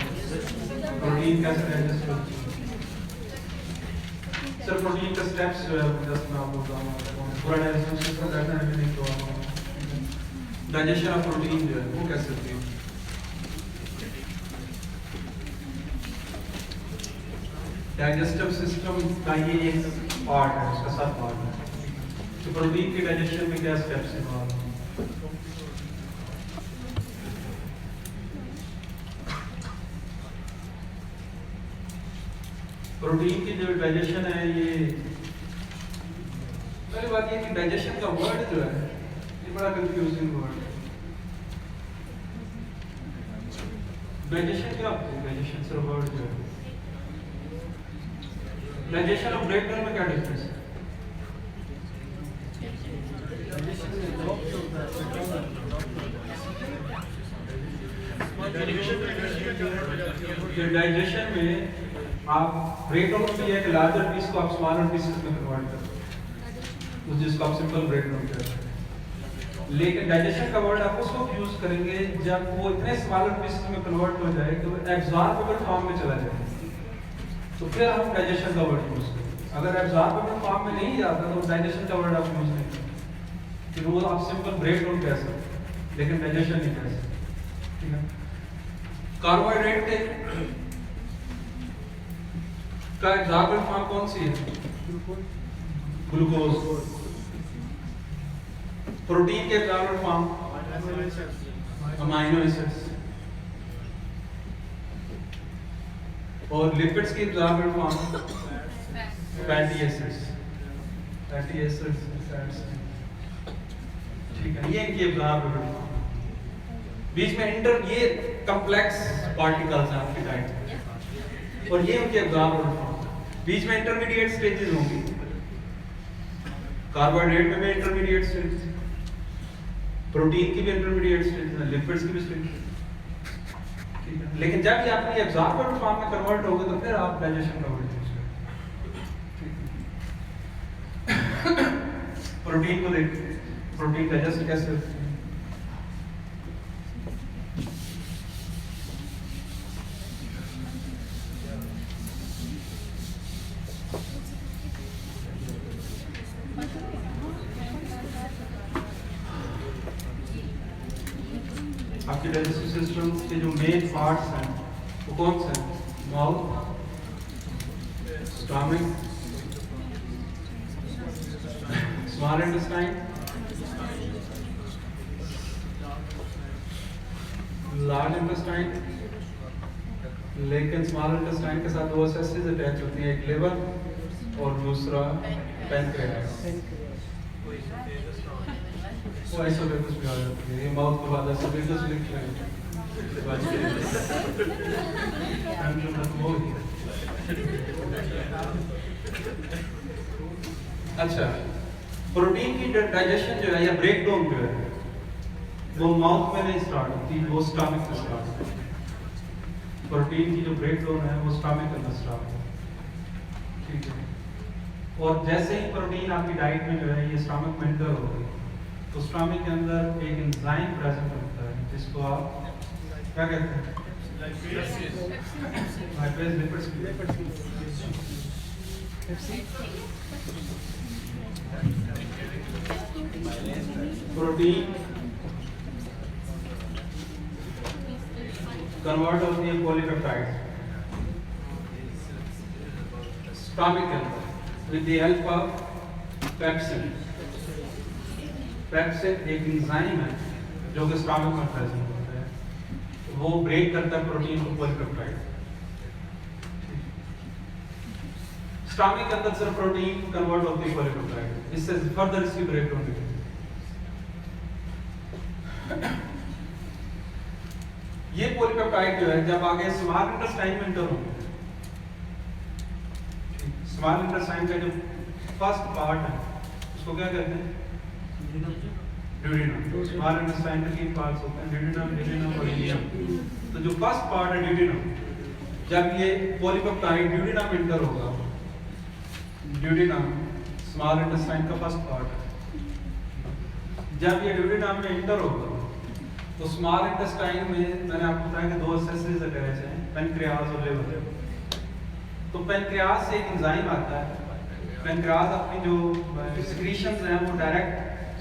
प्रोटीन कैसे डाइजेस्ट होती है सर, प्रोटीन का स्टेप्स जो है जस्ट मैं आपको बताऊंगा, पूरा डाइजेशन सिस्टम कैसे है नहीं तो डाइजेशन ऑफ प्रोटीन जो है वो कैसे होती है। डाइजेस्टिव सिस्टम का ये एक पार्ट है, उसका सब पार्ट है। तो प्रोटीन के डाइजेशन में क्या स्टेप्स इन्वॉल्व हैं? प्रोटीन की जो डाइजेशन है, ये पहली बात ये कि डाइजेशन का वर्ड जो है ये बड़ा कंफ्यूजिंग वर्ड है। डाइजेशन क्या होता है? डाइजेशन से वर्ड जो है, डाइजेशन और ब्रेकडाउन में क्या डिफरेंस है? डाइजेशन में आप ब्रेकडाउन में एक लार्जर पीस को आप स्मॉलर पीसेस में कन्वर्ट करते हैं, तो जिसको आप सिंपल ब्रेकडाउन कहते हैं। लेकिन डाइजेशन का वर्ड आप उसको यूज करेंगे जब वो इतने स्मॉलर पीसेस में कन्वर्ट हो जाए कि वो एब्जॉर्बेबल फॉर्म में चला जाए, तो फिर हम डाइजेशन का वर्ड यूज करें। अगर एब्जॉर्बेबल फॉर्म में नहीं जाता तो डाइजेशन का वर्ड आप यूज नहीं करें, फिर वो आप सिंपल ब्रेकडाउन कह सकते लेकिन डाइजेशन नहीं कह सकते, ठीक है। कार्बोहाइड्रेट का एग्जाम्पल फॉर्म कौन सी है? ग्लूकोज। प्रोटीन के एग्जाम्पल फॉर्म अमाइनो एसिड्स, और लिपिड्स की example form fatty acids, fatty acids, ठीक है। ये इनकी एग्जाम्पल फॉर्म। बीच में ये कॉम्प्लेक्स पार्टिकल्स हैं आपकी डाइट, और ये उनके एग्जाम्पल फॉर्म। बीच में इंटरमीडिएट स्टेजेस होंगी, कार्बोहाइड्रेट में भी इंटरमीडिएट स्टेजेस, प्रोटीन की भी इंटरमीडिएट स्टेजेस हैं, लिपिड्स की भी स्टेजेस, ठीक है। लेकिन जब ये आपकी एब्जॉर्बेबल फॉर्म में कन्वर्ट होगा तो फिर आप डाइजेशन का वर्ड यूज करें। प्रोटीन को देखते हैं, प्रोटीन डाइजेस्ट कैसे होती है। आपके डाइजेस्टिव सिस्टम के जो मेन पार्ट्स हैं वो कौन से हैं? Mouth, stomach, small intestine, large intestine. लेकिन स्मॉल इंटेस्टाइन के साथ दो सेसेस अटैच होती हैं, एक लिवर और दूसरा पैनक्रियास। वो आइसोलेटस भी आ जाती है, ये माउथ के बाद आइसोलेटस लिख रहे हैं। अच्छा, प्रोटीन की डाइजेशन जो है या ब्रेक डाउन जो है वो माउथ में नहीं स्टार्ट होती, वो स्टमक से स्टार्ट होती है। प्रोटीन की जो ब्रेक डाउन है वो स्टमक के अंदर स्टार्ट होती है, ठीक है। और जैसे ही प्रोटीन आपकी डाइट में जो है ये स्टमक में एंटर होगी तो स्टमक के अंदर एक एंजाइम प्रेजेंट होता है जिसको आप क्या कहते हैं? प्रोटीन कन्वर्ट होती है पॉलीपेप्टाइड स्टमक के अंदर with the help of pepsin. Pepsin एक एंजाइम है जो कि स्टमक में प्रेजेंट होता है, वो ब्रेक करता है प्रोटीन को पॉलीपेप्टाइड। स्टमक के अंदर सिर्फ प्रोटीन कन्वर्ट होती है पॉलीपेप्टाइड, इससे फर्दर इसकी ब्रेक डाउन होती है। ये पॉलीपेप्टाइड जो है जब आगे स्मॉल इंटेस्टाइन में एंटर होंगे, स्मॉल इंटेस्टाइन का जो फर्स्ट पार्ट है उसको क्या कहते हैं? ड्यूडेनम। स्मॉल इंटेस्टाइन के तीन पार्ट्स होते हैं, ड्यूडेनम, जेजुनम और इलियम। तो जो फर्स्ट पार्ट है ड्यूडेनम, जब ये पॉलीपेप्टाइड ड्यूडेनम में एंटर होगा, ड्यूडेनम स्मॉल इंटेस्टाइन का फर्स्ट पार्ट है, जब ये ड्यूडेनम में एंटर होगा तो स्मॉल इंटेस्टाइन में मैंने आपको बताया कि दो सेसेस अटैच हैं, पैनक्रियास और लिवर। तो पैनक्रियास से एक एंजाइम आता है, पैनक्रियास अपनी जो सिक्रीशंस हैं वो डायरेक्ट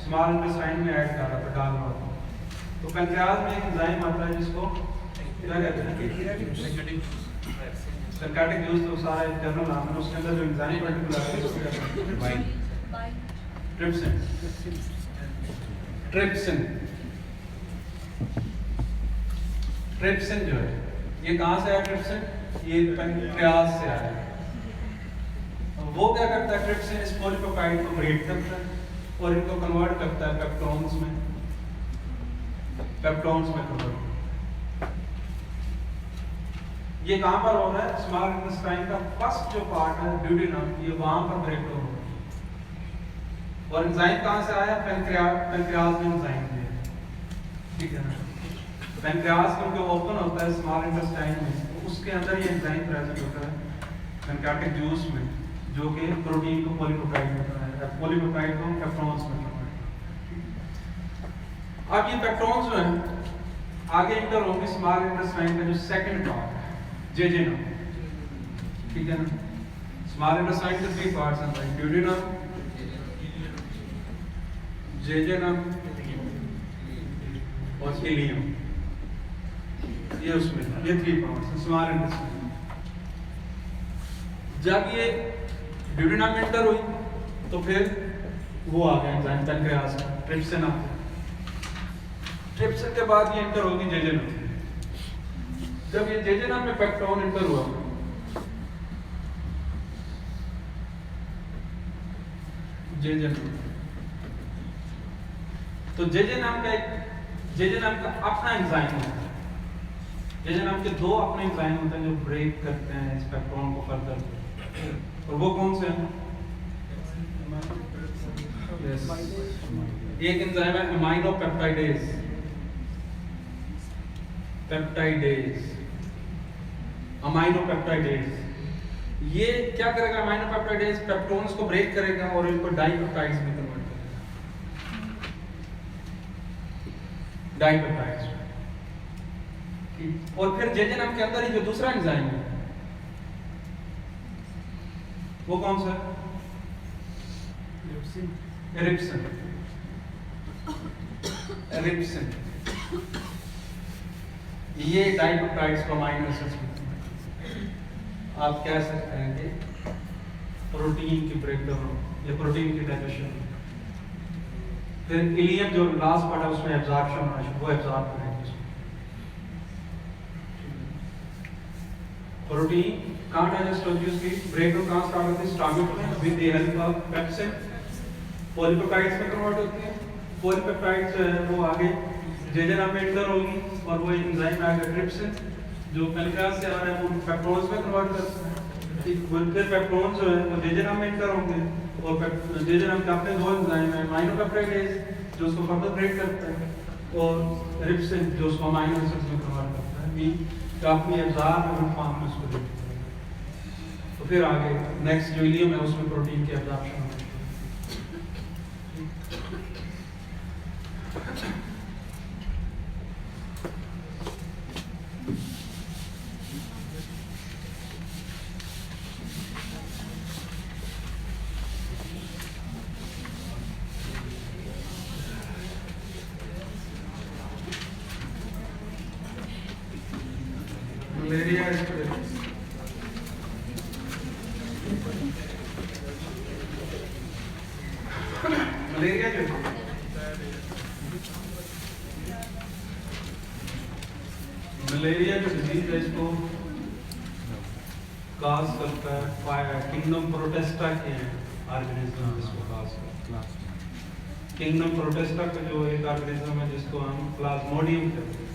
स्मॉल इंटेस्टाइन में ऐड कर रहा था, डाल रहा था। तो पैनक्रियास में एक एंजाइम आता है जिसको क्या कहते हैं? Pancreatic juice. तो सारा एक जनरल नाम है, उसके अंदर जो एंजाइम पर्टिकुलर है उसको कहते हैं ट्रिप्सिन। ट्रिप्सिन ट्रिप्सिन जो है ये कहाँ से आया? ट्रिप्सिन ये पैनक्रियास से आया। वो क्या करता है? ट्रिप्सिन इस पॉलीपेप्टाइड को ब्रेक करता है और इनको कन्वर्ट करता है पेप्टोन्स में, कन्वर्ट। ये कहाँ पर हो रहा है? स्मॉल इंटेस्टाइन का फर्स्ट जो पार्ट है ड्यूडेनम, ये वहां पर ब्रेक डाउन हो रहा है। और एंजाइम कहाँ से आया? पैनक्रियास में एंजाइम है, ठीक है ना। पैनक्रियास क्योंकि ओपन होता है स्मॉल इंटेस्टाइन में, तो उसके अंदर ये एंजाइम प्रेजेंट होता है पैनक्रियाटिक जूस में, जो कि प्रोटीन को पॉलीपेप्टाइड में बनाता है, पॉलीपेप्टाइड को पेप्टोन्स में बनाता है। अब ये पेप्टोन्स जो है आगे इंटर होंगे स्मॉल इंटेस्टाइन का जो सेकंड पार्ट है जेजुनम, ठीक है ना। स्मॉल इंटेस्टाइन के थ्री पार्ट्स हैं, ड्यूडेनम, जेजुनम और इलियम। ये उसमें ये थ्री पार्ट्स हैं स्मॉल इंटेस्टाइन। जब ये ड्यूडेनम में एंटर हुई तो फिर वो आ गया एंजाइम पैनक्रियास का, ट्रिप्सिन आता है। ट्रिप्सिन के बाद ये एंटर होगी जेजुनम। जब ये जेजुनम में पेप्टोन एंटर हुआ जेजुनम, तो जेजुनम का अपना एंजाइम होता है। जेजुनम के दो अपने एंजाइम होते हैं जो ब्रेक करते हैं इस पेप्टोन को फर्दर, और वो कौन से हैं? एक एंजाइम है अमीनो पेप्टाइडेज, अमीनो पेप्टाइडेज। ये क्या करेगा? अमीनो पेप्टाइडेज पेप्टोन्स को ब्रेक करेगा और इनको डाइपेप्टाइड्स में कन्वर्ट करेगा, डाइपेप्टाइड्स। और फिर जेजुनम के अंदर ही जो दूसरा एंजाइम है वो कौन सा है? इरिप्सिन। ये डाइपेप्टाइड्स को अमीनो एसिड्स आप कह सकते हैं कि प्रोटीन की ब्रेकडाउन या प्रोटीन की डाइजेशन। फिर इलियम जो लास्ट पार्ट है उसमें एब्जॉर्प्शन होना चाहिए, वो एब्जॉर्ब करेंगे। प्रोटीन कहाँ डाइजेस्ट होती है, उसकी ब्रेकडाउन कहाँ स्टार्ट होती है, स्टमक में with the help of pepsin polypeptides में कन्वर्ट होती है। पॉलीपेप्टाइड्स जो है वो आगे जेजेनम में एंटर होगी और वो एंजाइम आएगा ट्रिप्सिन जो पैनक्रियास से आ रहा है वो पेप्टोन्स में कन्वर्ट करता है। फिर पेप्टोन्स जो है वो जेजेनम में एंटर होंगे और जेजेनम के अपने दो एंजाइम है, अमाइनोपेप्टाइडेज जो उसको फर्दर ब्रेक करता है और रिप्सिन जो उसको अमाइनो एसिड्स में कन्वर्ट करता है। मीन काफी एब्जॉर्ब फॉर्म में उसको देता है। तो फिर आगे नेक्स्ट जो इलियम है उसमें प्रोटीन की एब्जॉर्प्शन होती है। मलेरिया मलेरिया जो मलेरिया जो डिजीज है इसको काज करता है किंगडम प्रोटेस्टा के ऑर्गेनिज्म जिसको काज करता है। किंगडम प्रोटेस्टा का जो एक ऑर्गेनिज्म है जिसको हम प्लाज्मोडियम कहते हैं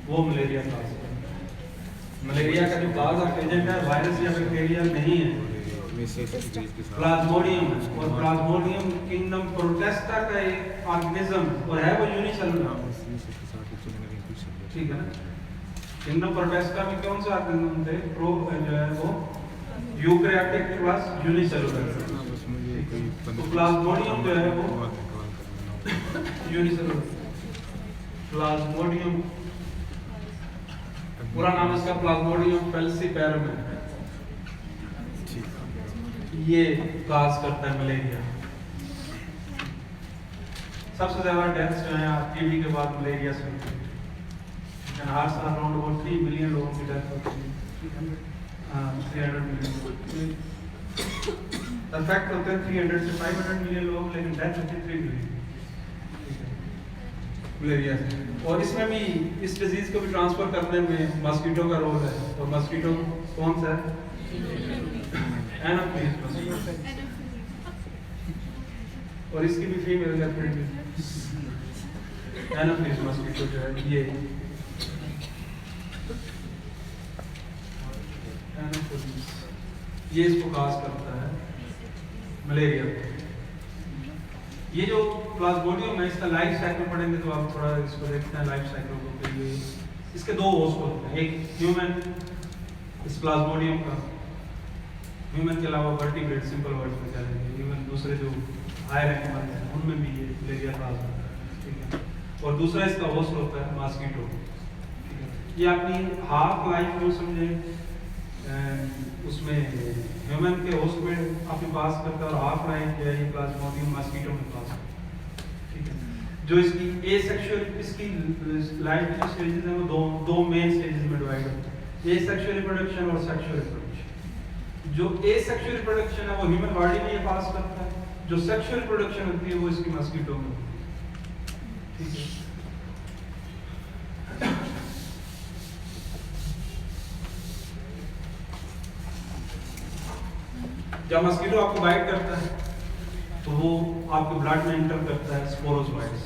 वो मलेरिया काज करता है। मलेरिया का जो काज एजेंट है वायरस या बैक्टीरिया नहीं है, प्लाज्मोडियम है। और प्लाज्मोडियम किंगडम प्रोटेस्टा का एक ऑर्गेनिज्म और है वो यूनिसेलुलर, ठीक है ना। किंगडम प्रोटेस्टा में कौन से ऑर्गेनिज्म थे, प्रो जो है वो यूकैरियोटिक प्लस यूनिसेलुलर। तो प्लाज्मोडियम जो है वो यूनिसेलुलर। प्लाज्मोडियम पूरा नाम इसका प्लाज्मोडियम फेल्सीपेरम है। ये काज करता है मलेरिया। सबसे ज्यादा डेथ्स जो है आप टीबी के बाद मलेरिया से होती है। हर साल अराउंड अबाउट 3 मिलियन लोगों की डेथ होती है। 300 मिलियन अफेक्ट होते हैं 300 से 500 मिलियन लोग, लेकिन डेथ होती है 3 मिलियन मलेरिया से। और इसमें भी इस डिजीज को भी ट्रांसफर करने में मस्कीटो का रोल है। और मस्कीटो कौन सा है, एनोफिलिस मस्कीटो, और इसकी भी फीमेल गर्लफ्रेंड है एनोफिलिस मस्कीटो जो है ये एनोफिलिस, ये इसको काज करता है मलेरिया। ये जो प्लाज्मोडियम है इसका लाइफ साइकिल पढ़ेंगे तो आप थोड़ा इसको देखते हैं लाइफ साइकिल को। फिर ये इसके दो होस्ट होते हैं, एक ह्यूमन इस प्लाज्मोडियम का, ह्यूमन के अलावा वर्टिब्रेट सिंपल वर्ड्स में कह देंगे, इवन दूसरे जो हायर एनिमल हैं उनमें भी ये मलेरिया काज होता है, ठीक है। और दूसरा इसका होस्ट होता है मस्कीटो, ठीक है। ये अपनी हाफ लाइफ जो समझे उसमें ह्यूमन के होस्ट में अपने पास करता है और हाफ लाइफ जो है ये प्लाज्मोडियम मस्कीटो में पास करता है, ठीक है। जो इसकी एसेक्सुअल इसकी लाइफ की स्टेजेस हैं वो दो मेन स्टेजेस में डिवाइड होते हैं, एसेक्सुअल रिप्रोडक्शन और सेक्सुअल रिप्रोडक्शन। जो एसेक्सुअल रिप्रोडक्शन है वो ह्यूमन बॉडी में ये पास करता है, जो सेक्सुअल रिप्रोडक्शन होती है वो इसकी मस्कीटो में, ठीक है। जब मस्कीटो आपको बाइट करता है तो वो आपके ब्लड में एंटर करता है स्पोरोजोइट्स।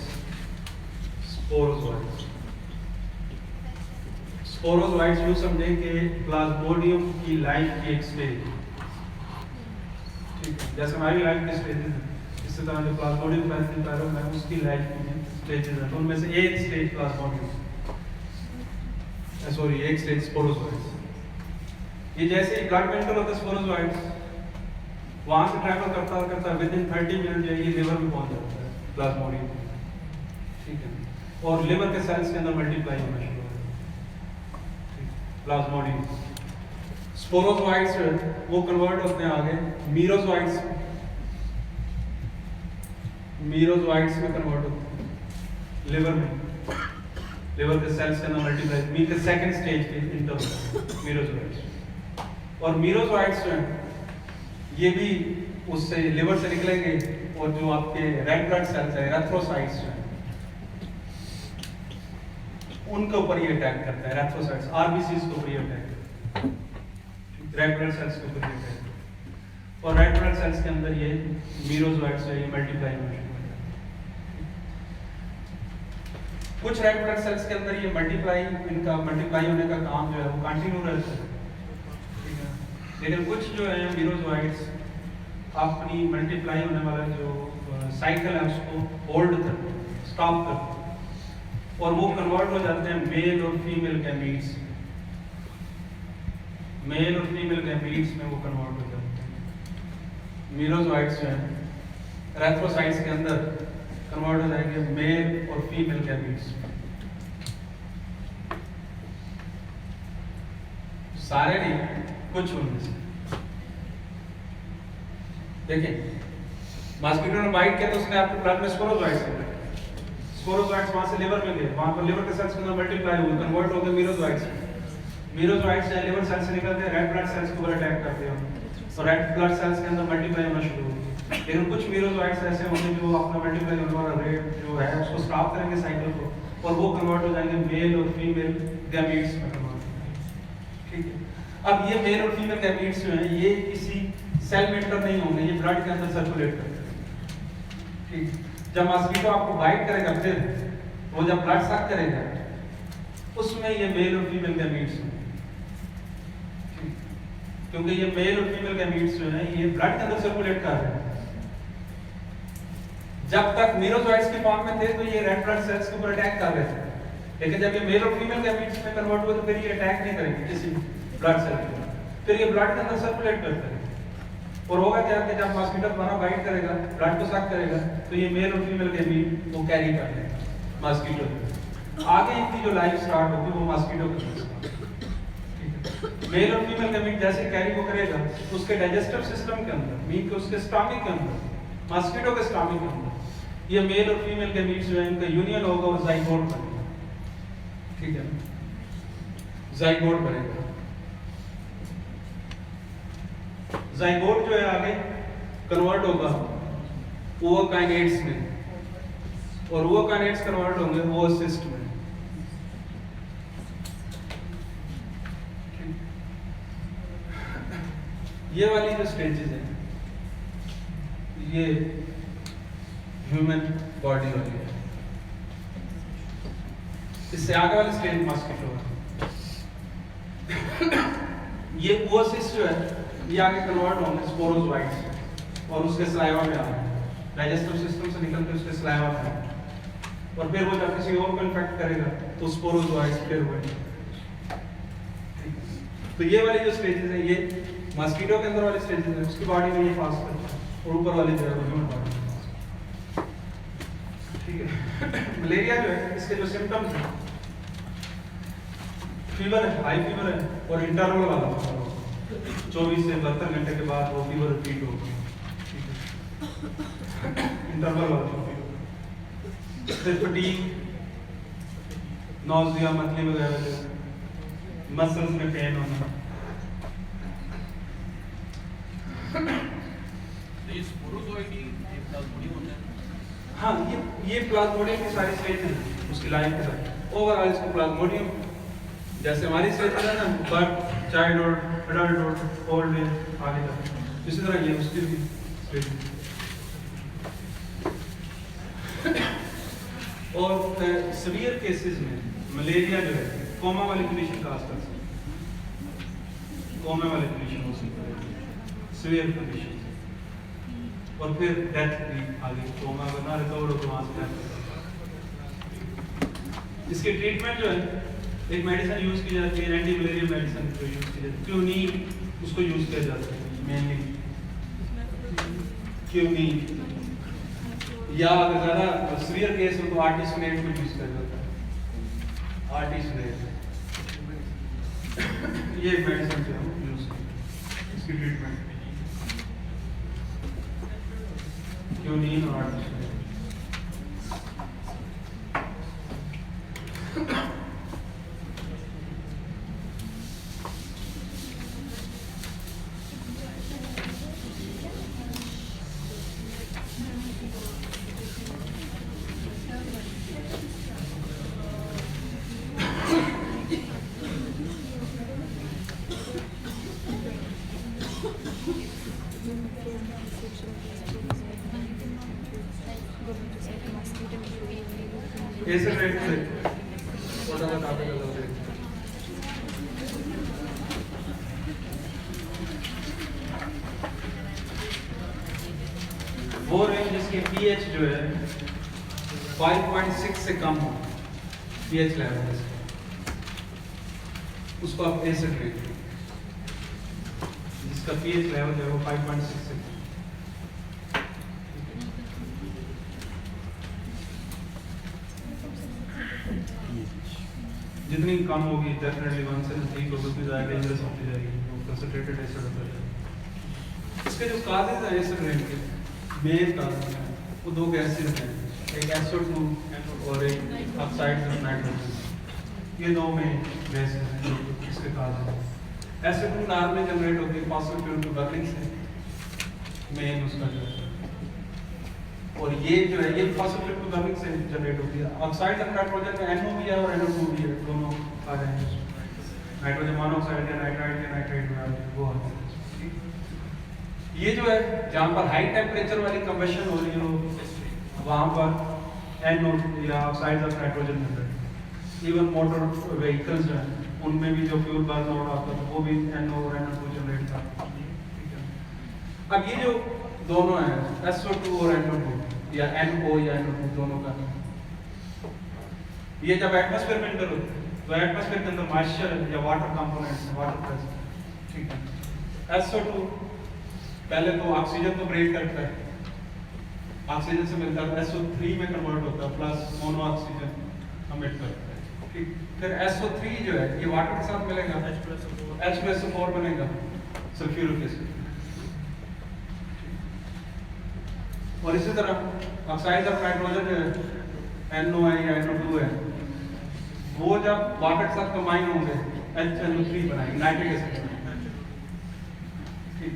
स्पोरोजोइट्स यूं समझें कि प्लाज्मोडियम की लाइफ की एक स्टेज, ठीक है। जैसे हमारी लाइफ की स्टेजेस हैं, इसी तरह जो प्लाज्मोडियम पैरामीटर है उसकी लाइफ की स्टेजेस हैं। तो उनमें से एक स्टेज प्लाज्मोडियम, सॉरी एक स्टेज स्पोरोजोइट्स। ये जैसे ही ब्लड में एंटर होता है स्पोरोजोइट्स वहां से ट्रैवल करता करता विद इन 30 मिनट जो है ये लिवर में पहुंच जाता है प्लाज्मोडियम, ठीक है। और लिवर के सेल्स के अंदर मल्टीप्लाई होना शुरू हो जाता है प्लाज्मोडियम। स्पोरोजोइट्स वो कन्वर्ट होते हैं आगे मीरोजोइट्स में कन्वर्ट होते हैं लिवर में, लिवर के सेल्स के अंदर मल्टीप्लाई मीन के सेकंड स्टेज के इंटरवल मीरोजोइट्स। और मीरोजोइट्स जो हैं ये भी उससे लिवर से निकलेंगे और जो आपके रेड ब्लड सेल्स है एरिथ्रोसाइट्स जो हैं उनके ऊपर ये अटैक करता है। एरिथ्रोसाइट्स आरबीसीज के ऊपर ये अटैक करता है, रेड ब्लड सेल्स के ऊपर ये अटैक करता है। और रेड ब्लड सेल्स के अंदर ये मीरोजोइट्स जो है ये मल्टीप्लाई होना शुरू हो जाता है। कुछ रेड ब्लड सेल्स के अंदर ये इनका मल्टीप्लाई होने का काम जो है वो कंटिन्यू रहता है, ठीक है। लेकिन कुछ जो है मीरोजोइट्स अपनी मल्टीप्लाई होने वाला जो साइकिल है उसको होल्ड करते हैं, स्टॉप करते हैं और वो कन्वर्ट हो जाते हैं मेल और फीमेल गैमीट्स। मेल और फीमेल गैमीट्स में वो कन्वर्ट हो जाते हैं। मीरोजोइट्स जो हैं एरिथ्रोसाइट्स के अंदर कन्वर्ट हो जाएंगे मेल और फीमेल गैमीट्स। सारे नहीं, कुछ उनमें से। देखिए मॉस्किटो ने बाइट किया तो उसने आपके ब्लड में स्पोरोजोइट्स निकले, स्पोरोजोइट्स वहां से लिवर में गए, वहां पर लिवर के सेल्स के अंदर मल्टीप्लाई हुए, कन्वर्ट हो गए मीरोजोइट्स। मीरोजोइट्स जो लिवर सेल से निकलते हैं रेड ब्लड सेल्स के ऊपर अटैक करते हैं और रेड ब्लड सेल्स के अंदर मल्टीप्लाई होना शुरू होते हैं। लेकिन कुछ मीरोजोइट्स ऐसे होंगे जो अपना मल्टीप्लाई होने वाला रेट जो है उसको स्टॉप करेंगे साइकिल को और वो कन्वर्ट हो जाएंगे मेल और फीमेल गैमीट्स में कन्वर्ट हो जाएंगे, ठीक है। अब ये मेल और फीमेल गैमीट्स जो हैं ये किसी सेल में एंटर नहीं होंगे, ये ब्लड के अंदर सर्कुलेट करते हैं, ठीक। जब मॉस्किटो आपको बाइट करेगा फिर वो जब ब्लड सक करेगा उसमें ये मेल और फीमेल गैमीट्स हैं, क्योंकि ये मेल और फीमेल गैमीट्स जो हैं ये ब्लड के अंदर सर्कुलेट कर रहे हैं। जब तक मीरोजोइट्स की फॉर्म में थे तो ये रेड ब्लड सेल्स के ऊपर अटैक कर रहे थे, लेकिन जब ये मेल और फीमेल गैमीट्स में कन्वर्ट हुए तो फिर ये अटैक नहीं करेंगे किसी ब्लड सेल के ऊपर, फिर ये ब्लड के अंदर सर्कुलेट करते हैं। और होगा क्या कि जब मॉस्किटो दोबारा बाइट करेगा ब्लड को सक करेगा तो ये मेल और फीमेल गैमीट वो कैरी कर लेगा मॉस्किटो। आगे इनकी जो लाइफ स्टार्ट होगी वो मॉस्किटो के साथ, मेल और फीमेल गैमीट जैसे कैरी को करेगा उसके डाइजेस्टिव सिस्टम के अंदर मीन के उसके स्टमक के अंदर मॉस्किटो के स्टमक के अंदर ये मेल और फीमेल गैमीट्स जो है इनका यूनियन होगा और जाइगोट बनेगा, ठीक है, जाइगोट बनेगा। जाइगोट जो है आगे कन्वर्ट होगा ओवोकाइनेट्स में और ओवोकाइनेट्स कन्वर्ट होंगे ओवोसिस्ट में। ये वाली जो स्टेजेस हैं ये ह्यूमन बॉडी वाली है। इससे आगे वाली स्टेज मॉस्किटो है। ये ओवोसिस्ट जो है ये आगे कन्वर्ट होंगे स्पोरोजोइट्स और उसके सलाइवा में आएंगे, डाइजेस्टिव सिस्टम से निकल के उसके सलाइवा में आएंगे और फिर वो जब किसी और को इन्फेक्ट करेगा तो स्पोरोजोइट्स फिर हुए। तो ये वाली जो स्टेजेस है ये मॉस्किटो के अंदर वाली स्टेजेस है, उसकी बॉडी में ये पास करता है और ऊपर वाली जो है वो ह्यूमन बॉडी में पास करता है, ठीक है। मलेरिया जो है इसके जो सिम्टम्स हैं फीवर है, हाई फीवर है और इंटरवल वाला फीवर होगा, 24 से 72 घंटे के बाद वो फीवर रिपीट होगा, इंटरवल वाला फीवर। फिर फटीग, नौजिया, मतली वगैरह, मसल्स में पेन होना। हाँ ये प्लाज्मोडियम की सारी स्टेज है उसकी लाइफ के साथ। ओवरऑल इसको प्लाज्मोडियम जैसे हमारी स्टेज है ना birth, childhood, adulthood, old age आगे तक, इसी तरह ये उसकी भी स्टेज है। और सीवियर केसेस में मलेरिया जो है कोमा वाली कंडीशन का आसपास कोमा वाली कंडीशन हो सकती है, सीवियर कंडीशन और फिर डेथ भी आगे कोमा बना रिकवर होकर वहां से डेथ। इसकी ट्रीटमेंट जो है एक मेडिसिन यूज की जाती है, एंटी मलेरिया मेडिसिन जो यूज की जाती है, क्यूनीन उसको यूज किया जाता है मेनली, क्यूनीन, या अगर ज्यादा सीवियर केस हो तो आर्टिसोनेट को यूज किया जाता है, आर्टिसोनेट ये मेडिसिन जो हम यूज करते हैं इसकी ट्रीटमेंट, क्यूनीन और आर्टिसोनेट। एसिड रेन से थोड़ा सा काफी गलत है। वो रेंज जिसकी पीएच जो है 5.6 से कम हो, पीएच लेवल उसको आप एसिड रेंज, जिसका पीएच लेवल जो है वो 5.6 से कम। जितनी कम होगी डेफिनेटली 1 से 3 को उतनी ज़्यादा डेंजरस होती जाएगी, वो कंसंट्रेटेड एसिड होता है। इसके जो काजेज हैं एसिड रेन के मेन काजेज हैं वो दो गैसेज हैं, एक SO2 और एक ऑक्साइड ऑफ नाइट्रोजन। ये दो में गैसेज हैं जो इसके काजेज हैं। SO2 नॉर्मली जनरेट होती है फॉस्फोफ्यूल बर्निंग से, मेन उसका जो है, और ये जो है ये फॉस्फोफ्यूल बर्निंग से जनरेट होती है। ऑक्साइड ऑफ नाइट्रोजन में NO भी है और NO2 भी है, दोनों आ जाएंगे। नाइट्रोजन मोनोऑक्साइड या नाइट्राइड या नाइट्राइड में वो आते हैं। ये जो है जहाँ पर हाई टेम्परेचर वाली कंबशन हो रही हो वहाँ पर NO या ऑक्साइड ऑफ नाइट्रोजन मिल रहे हैं। इवन मोटर व्हीकल्स जो हैं उनमें भी जो फ्यूल बर्न हो रहा था वो भी NO और NO2 जनरेट था। अब ये जो दोनों हैं SO2 और NO2 या NO या NO2 दोनों का, ये जब एटमॉस्फेयर में इंटर होते हैं तो एटमॉस्फेयर के अंदर मॉइस्चर या वाटर कंपोनेंट्स हैं, वाटर प्रेजेंट, ठीक है। SO2 पहले तो ऑक्सीजन को ब्रेक करता है, ऑक्सीजन से मिलता है SO3 में कन्वर्ट होता है प्लस मोनो ऑक्सीजन एमिट करता है, ठीक। फिर SO3 जो है ये वाटर के साथ मिलेगा, H2SO4 बनेगा, सल्फ्यूरिक एसिड। और इसी तरह ऑक्साइड ऑफ नाइट्रोजन है NO है या NO2 है, वो जब वाटर के साथ कंबाइन होंगे HNO3 बनाएंगे, नाइट्रिक एसिड बनाएंगे, ठीक।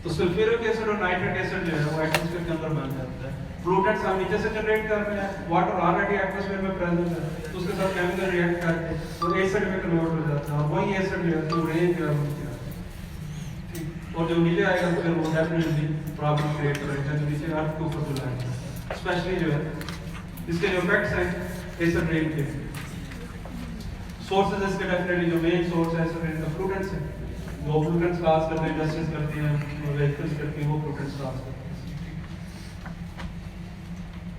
तो सल्फ्यूरिक एसिड और नाइट्रिक एसिड जो है वो एटमॉस्फेयर के अंदर बन जाता है। फ्लूइड्स हम नीचे से जनरेट कर रहे हैं, वाटर ऑलरेडी एटमॉस्फेयर में प्रेजेंट है, तो उसके साथ केमिकल रिएक्ट करके वो एसिड में कन्वर्ट हो जाता है, और वही एसिड जो है तो रेंज जो है, और जो नीचे आएगा तो फिर वो डेफिनेटली प्रॉब्लम क्रिएट करेगा जो नीचे अर्थ के ऊपर जो आएगा। स्पेशली जो है इसके जो इफेक्ट्स हैं एसिड रेन के, सोर्सेज इसके डेफिनेटली जो मेन सोर्स है एसिड रेन का फ्लूइड्स है, वो फ्लूइड्स क्लास करते हैं, इंडस्ट्रीज करती हैं, व्हीकल्स करती हैं, वो फ्लूइड्स क्लास करते हैं।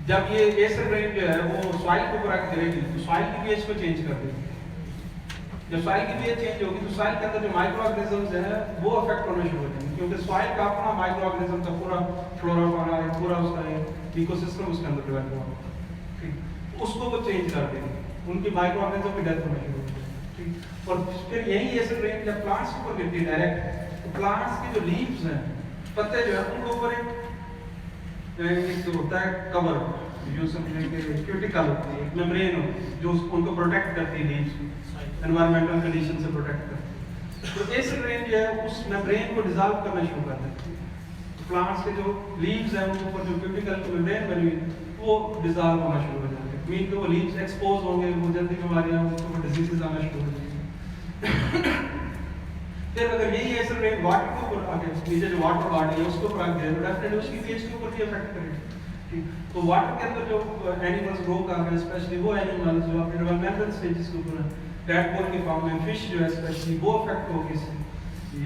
जब ये एसिड रेन जो है वो सॉइल के ऊपर आके गिरेगी तो सॉइल की पीएच को चेंज कर देगी। जब सॉइल की पीएच चेंज होगी तो सॉइल के अंदर जो माइक्रो ऑर्गेनिजम्स हैं वो अफेक्ट होना शुरू हो जाएंगे, क्योंकि सॉइल का अपना माइक्रो ऑर्गेनिज्म का पूरा फ्लोरा फौना है, पूरा उसका इकोसिस्टम उसके अंदर डेवलप हुआ, ठीक। उसको वो चेंज कर देंगे, उनकी माइक्रो ऑर्गेनिज्म की डेथ होना शुरू हो जाएगी, ठीक। और फिर यही एसिड रेन जब प्लांट्स के ऊपर गिरती है डायरेक्ट, तो प्लांट्स के जो लीव्स हैं, पत्ते जो है उनके ऊपर एक होता है कवर, जो समझने के क्यूटिकल होती है, एक मेम्ब्रेन जो उनको प्रोटेक्ट करती है, लीव्स एनवायरमेंटल कंडीशन से प्रोटेक्ट करती है। तो एसिड रेन जो है उस मेम्ब्रेन को डिसॉल्व करना शुरू कर देती है। तो प्लांट्स के जो लीव्स हैं उनके ऊपर जो क्यूटिकल मेम्ब्रेन बनी हुई वो डिसॉल्व होना शुरू हो जाते हैं, मीन कि वो लीव्स एक्सपोज होंगे, वो जल्दी बीमारियां, उसको डिजीजेस आना शुरू हो जाएंगे। फिर अगर यही एसिड रेन वाटर के ऊपर आके नीचे जो वाटर बॉडी है उसके ऊपर आके डेफिनेटली उसकी पीएच के ऊपर भी इफेक्ट करेगा, ठीक। तो वाटर के अंदर जो एनिमल्स ग्रो कर रहे हैं, स्पेशली वो एनिमल्स जो अपने डेवलपमेंटल स्टेजेस के ऊपर है, टैडपोल की फॉर्म में फिश जो है स्पेशली वो अफेक्ट होगी इससे,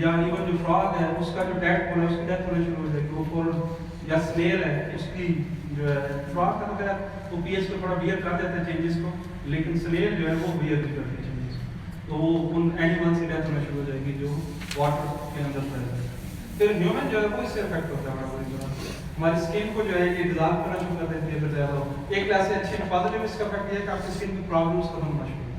या इवन जो फ्रॉग है उसका जो टैडपोल है उसकी डेथ होना शुरू हो जाएगी, वो फॉर या स्नेल है उसकी जो है, फ्रॉग का वगैरह वो पीएच को थोड़ा बियर कर देते हैं चेंजेस को, लेकिन स्नेल जो है वो बियर नहीं करती चेंजेस, तो वो उन एनिमल्स की डेथ होना शुरू हो जाएगी जो वाटर के अंदर प्रेजेंट है। फिर ह्यूमन जो है वो इससे अफेक्ट होता है बड़ा बुरी तरह, हमारी स्किन को जो है ये डिसॉल्व करना शुरू कर देती है। फिर ज़्यादा एक क्लास से अच्छी पॉजिटिव इसका इफेक्ट ये है कि आपकी स्किन की प्रॉब्लम्स खत्म होना शुरू हो,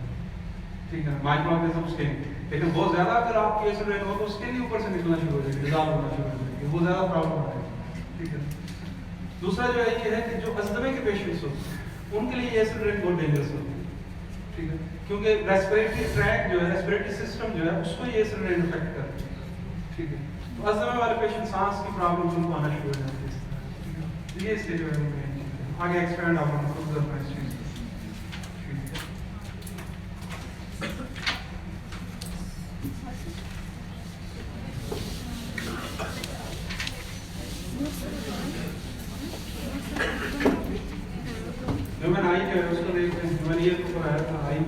ठीक है, माइक्रो ऑर्गेनिज्म स्किन। लेकिन बहुत ज़्यादा अगर आपकी एसिड रेन हो तो स्किन ही ऊपर से निकलना शुरू हो जाएगी, डिसॉल्व होना शुरू हो जाएगी, वो ज़्यादा प्रॉब्लम आएगी, ठीक है। दूसरा जो है ये है कि जो अस्थमा के पेशेंट्स होते हैं उनके लिए एसिड रेन बहुत डेंजरस होती है, ठीक है, क्योंकि रेस्पिरेटरी ट्रैक जो है, रेस्पिरेटरी सिस्टम जो है उसको ये एसिड रेन इफेक्ट करती है, ठीक है। तो अस्थमा वाले पेशेंट सांस की प्रॉब्लम उनको आना शुरू हो जाती है, ठीक है। ये इसके जो है आगे एक्सपेंड आप ह्यूमन आई जो है उसको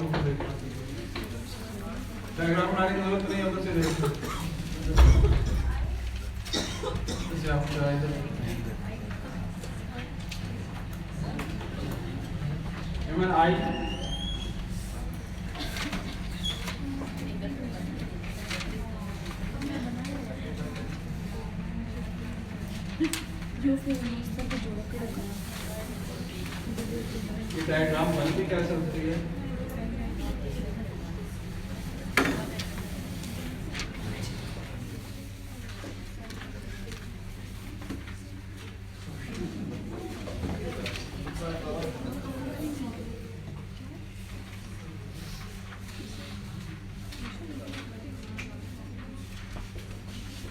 को देखना, डायग्राम बनाने की जरूरत नहीं है, उधर से देखो इसे आप इधर आई ये डायग्राम बन के क्या सकती है?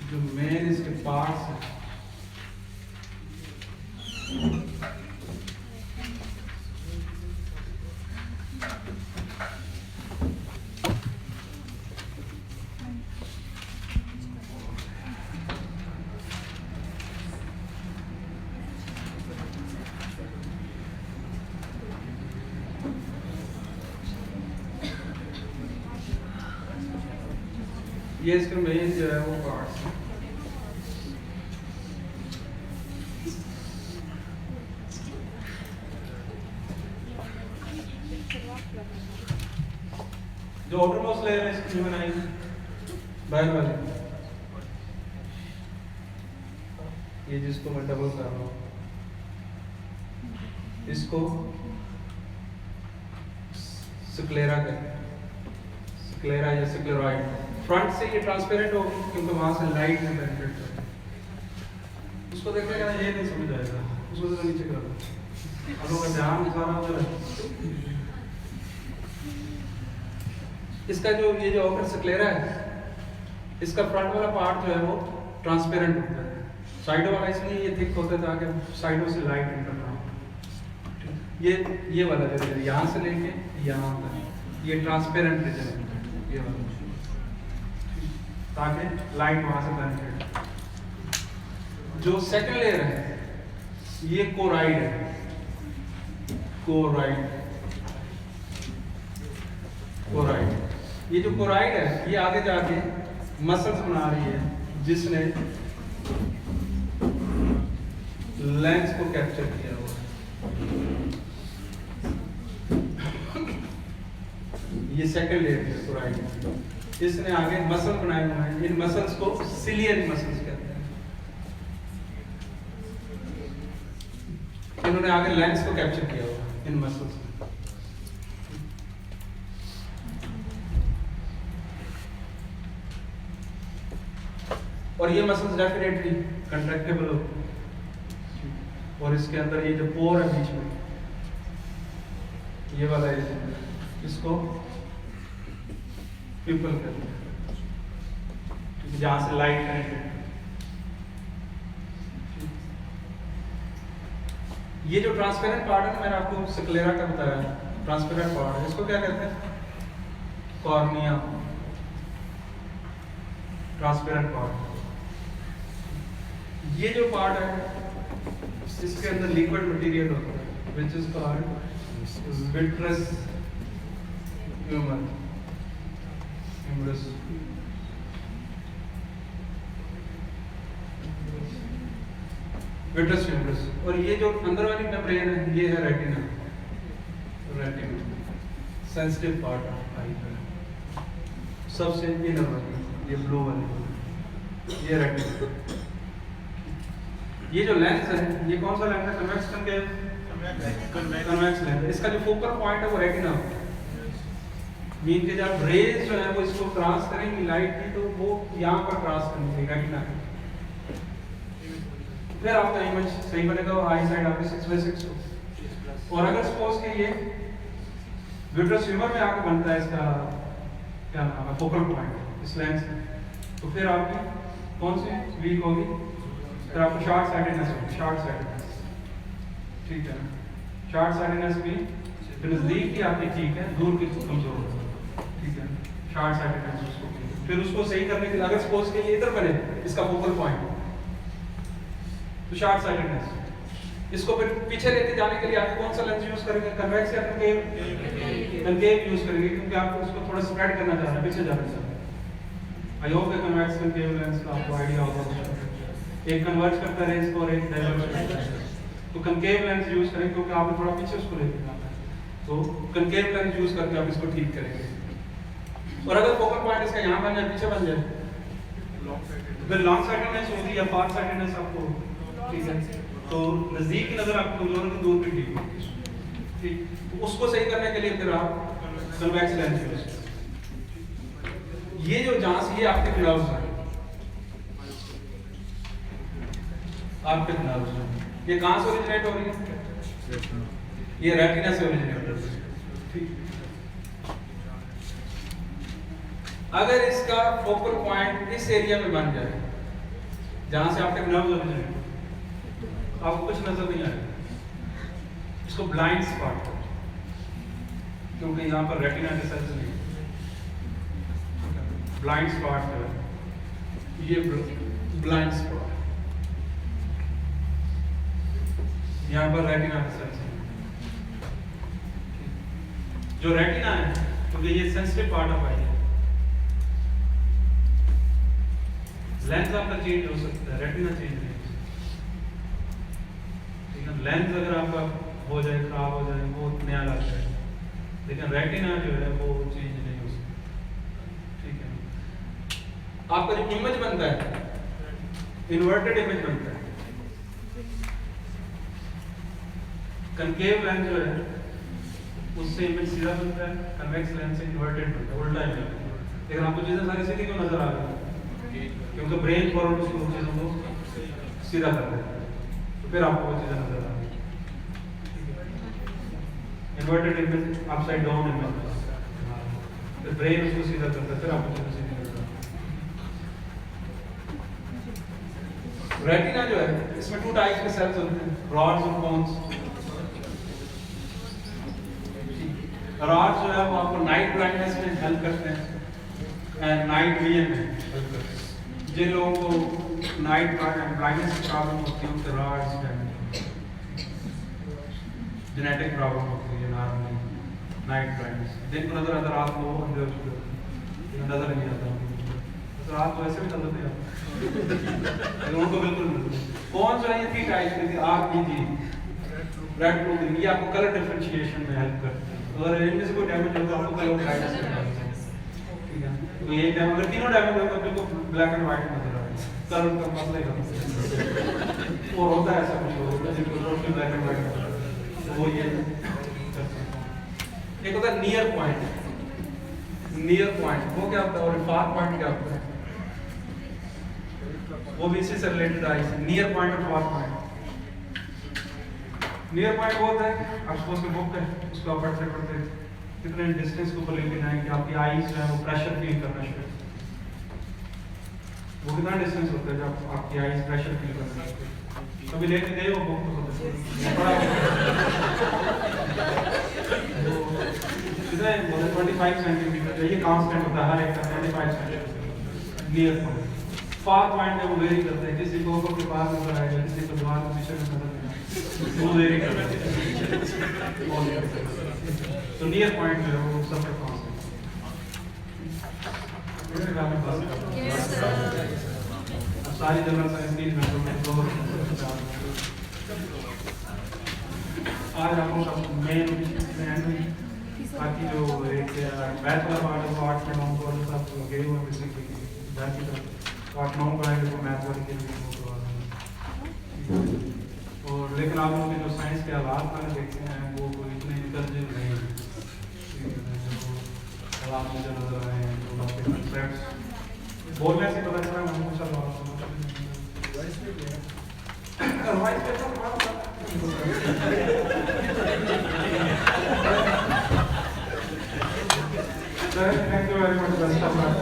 जो मेन इसके पार्ट्स हैं, ये इसके मेन जो है वो पार्ट्स हैं। जो आउटरमोस्ट लेयर है इसकी बनाई बाहर वाले, ये जिसको मैं डबल कर रहा हूँ, इसको स्क्लेरा कहते हैं, स्क्लेरा या स्क्लेरॉइड। फ्रंट से ये ट्रांसपेरेंट होगी क्योंकि वहां से लाइट में पेनिट्रेट करती है। उसको देखने का ये नहीं समझ आएगा, उसको तो नीचे कर दो, अब लोगों का ध्यान सारा उधर है। इसका जो ये जो आउटर स्क्लेरा है, इसका फ्रंट वाला पार्ट जो है वो ट्रांसपेरेंट होता है, साइड वाला इसलिए ये थिक होता है ताकि साइडों से लाइट एंटर ना हो। ये वाला जो है यहाँ से लेके यहाँ तक ये ट्रांसपेरेंट रीजन है, ये वाला, ताकि लाइट वहां से पेनिट्रेट। जो सेकंड लेयर है ये कोराइड है, कोराइड। ये जो कोराइड है ये आगे जाके मसल्स बना रही है जिसने लेंस को कैप्चर किया हुआ है। ये सेकंड लेयर है कोराइड, इसने आगे मसल बनाए हुए हैं, इन मसल्स को सिलियन मसल्स कहते हैं। इन्होंने आगे लेंस को कैप्चर किया हुआ है इन मसल्स में। और ये मसल्स डेफिनेटली कंट्रैक्टेबल होते हैं, और इसके अंदर ये जो पोर है बीच में, ये वाला एरिया, इसको प्यूपल कहते हैं, जहां से लाइट पेनिट्रेट। ये जो ट्रांसपेरेंट पार्ट है मैंने आपको स्क्लेरा का बताया, ट्रांसपेरेंट पार्ट है, इसको क्या कहते हैं? Cornea, transparent part. ये जो पार्ट है इसके अंदर लिक्विड मटेरियल होता है which is called vitreous humor, humerus। vitreous humerus। और ये जो अंदर वाली मेम्ब्रेन है ये है retina, retina sensitive part of eye है, सबसे इनर वाली, ये ब्लू वाली, ये रेटिना। ये जो लेंस है ये कौन सा लेंस है? Convex convex lens. इसका जो फोकल पॉइंट है वो रेटिना होता है, मीन के जब रेज जो है वो इसको क्रॉस करेंगी लाइट की तो वो यहाँ पर क्रॉस करेंगी रेटिना पे, फिर आपका इमेज सही बनेगा और आई साइड आपकी 6/6 हो। और अगर सपोज कि ये विट्रस ह्यूमर में आके बनता है इसका क्या नाम है फोकल पॉइंट इस लेंस में, तो फिर आपकी कौन सी वीक होगी? फिर आपको शॉर्ट साइटेडनेस होगी, शॉर्ट साइटेडनेस, ठीक है। शॉर्ट साइटेडनेस भी नजदीक की आपकी ठीक है, दूर की कमजोर होगी, ठीक है। शॉर्ट साइटेडनेस उसको, फिर उसको सही करने के लिए अगर सपोज के लिए इधर बने इसका फोकल पॉइंट तो शॉर्ट साइटेडनेस, इसको फिर पीछे लेके जाने के लिए आप कौन सा लेंस यूज करेंगे? कन्वेक्स या कनकेव? कनकेव यूज करेंगे क्योंकि आप उसको थोड़ा स्प्रेड करना चाह रहे हैं, पीछे जाना चाह रहे हैं। I hope convex concave lens का आपको आइडिया होगा। एक कन्वर्ज करता है रेज को और एक डाइवर्ज करता है। तो कनकेव लेंस यूज करें क्योंकि आपको थोड़ा पीछे उसको लेके जाना है, तो कनकेव लेंस यूज करके आप इसको ठीक करेंगे। और अगर फोकल पॉइंट इसका यहाँ बन जाए, पीछे बन जाए, फिर लॉन्ग साइटेडनेस होगी या फार साइटेडनेस आपको, ठीक है, तो नजदीक की नजर आपको कमजोर है, दूर की ठीक होगी, ठीक। तो उसको सही करने के लिए फिर आप कन्वेक्स लेंस यूज करें। ये जो जांच, ये आपके ग्लव्स हैं, आपके ग्लव्स हैं, ये कहां से ओरिजिनेट हो रही है? ये रेटिना से ओरिजिनेट हो रही है, ठीक। अगर इसका फोकल पॉइंट इस एरिया में बन जाए जहां से आपके नर्व ओरिजिनेट, आपको कुछ नजर नहीं आएगा, इसको ब्लाइंड स्पॉट है, क्योंकि यहाँ पर रेटिना के सेल्स नहीं, ब्लाइंड स्पॉट है, ये ब्लाइंड स्पॉट, यहाँ पर रेटिना के सेल्स नहीं। जो रेटिना है, क्योंकि ये सेंसिटिव पार्ट ऑफ आई है, लेंस आपका चेंज हो सकता है, रेटिना चेंज नहीं हो सकता, ठीक है। लेंस अगर आपका हो जाए, खराब हो जाए, वो नया लग जाए, लेकिन रेटिना जो है वो चेंज नहीं हो सकता, ठीक है। आपका जो इमेज बनता है, इन्वर्टेड इमेज बनता है, कनकेव लेंस जो है उससे इमेज सीधा बनता है, कन्वेक्स लेंस से इन्वर्टेड बनता है, उल्टा इमेज। लेकिन आपको चीजें सारी सीधी क्यों नजर आ रही है? क्योंकि ब्रेन फॉरवर्ड उसको चीजों को सीधा कर देता है, तो फिर आपको वो चीजें नजर आ रही है। Inverted image, upside down image, फिर ब्रेन उसको सीधा करता है, फिर आपको चीजें सीधी नजर आती है। रेटिना जो है, इसमें 2 टाइप्स के सेल्स होते हैं, रॉड्स और कोन्स। रॉड्स जो है वो आपको नाइट ब्लाइंडनेस में हेल्प करते हैं एंड नाइट विजन में हेल्प करते हैं। जिन लोगों को नाइट ब्लाइंडनेस की प्रॉब्लम होती है, उनके रॉड्स जेनेटिक प्रॉब्लम होती है, नॉर्मली नाइट ब्लाइंडनेस, दिन को नजर आता, रात को नजर नहीं आता, रात को ऐसे भी नजर नहीं आता, लेकिन उनको बिल्कुल नहीं। कौन सा ये 3 टाइप की आग की जी, रेड ब्लू ग्रीन, ये आपको कलर डिफरेंशिएशन में हेल्प करते हैं। अगर इनमें से कोई डैमेज हो तो आपको कलर गाइडेंस करना है, ठीक है। तो ये डैमेज, अगर तीनों डैमेज हो तो बिल्कुल ब्लैक एंड व्हाइट नजर आ रहा है, कलर का मसला ही और होता है, ऐसा कुछ होता है जिनको टोटली ब्लैक एंड व्हाइट नजर आता है, वो ये एक होता है नियर पॉइंट। नियर पॉइंट वो क्या होता है और फार पॉइंट क्या होता है, वो भी इसी से रिलेटेड आई। नियर पॉइंट और फार पॉइंट, नियर पॉइंट वो होता है, आप सपोज के बुक है, उसको आप पढ़ते पढ़ते कितने डिस्टेंस को लेके जाएं कि आपकी आईज जो है वो प्रेशर फील करना शुरू, वो कितना डिस्टेंस होता है जब आपकी आईज प्रेशर फील करना शुरू। कभी लेके गए हो बुक तो कितना है, 25 सेंटीमीटर, ये कांस्टेंट होता है हर एक का 25 centimetre near point. Far point है वो वेरी करता है, किसी को के पास नजर आएगा, किसी को दीवार के पीछे नजर आएगा, वो वेरी करता है। तो नियर पॉइंट जो है वो सबके पास है। सारी जनरल साइंस 30 मिनटों में 2 आज हम लोग मेन बाकी जो एक मैथ वाला पार्ट है वो 8 से 9 को सब गए हुए बेसिकली बाकी तो 8-9 पढ़ाएंगे तो मैथ वाले के लिए वो करवा देंगे। और लेकिन आप लोगों के जो साइंस के हालात मैंने देखते हैं वो इतने इंटेलिजेंट नहीं है, जो हालात मुझे नजर आए हैं, जो आपके कंसेप्ट्स बोलने से पता चला मैं कुछ thank you very much, best of luck.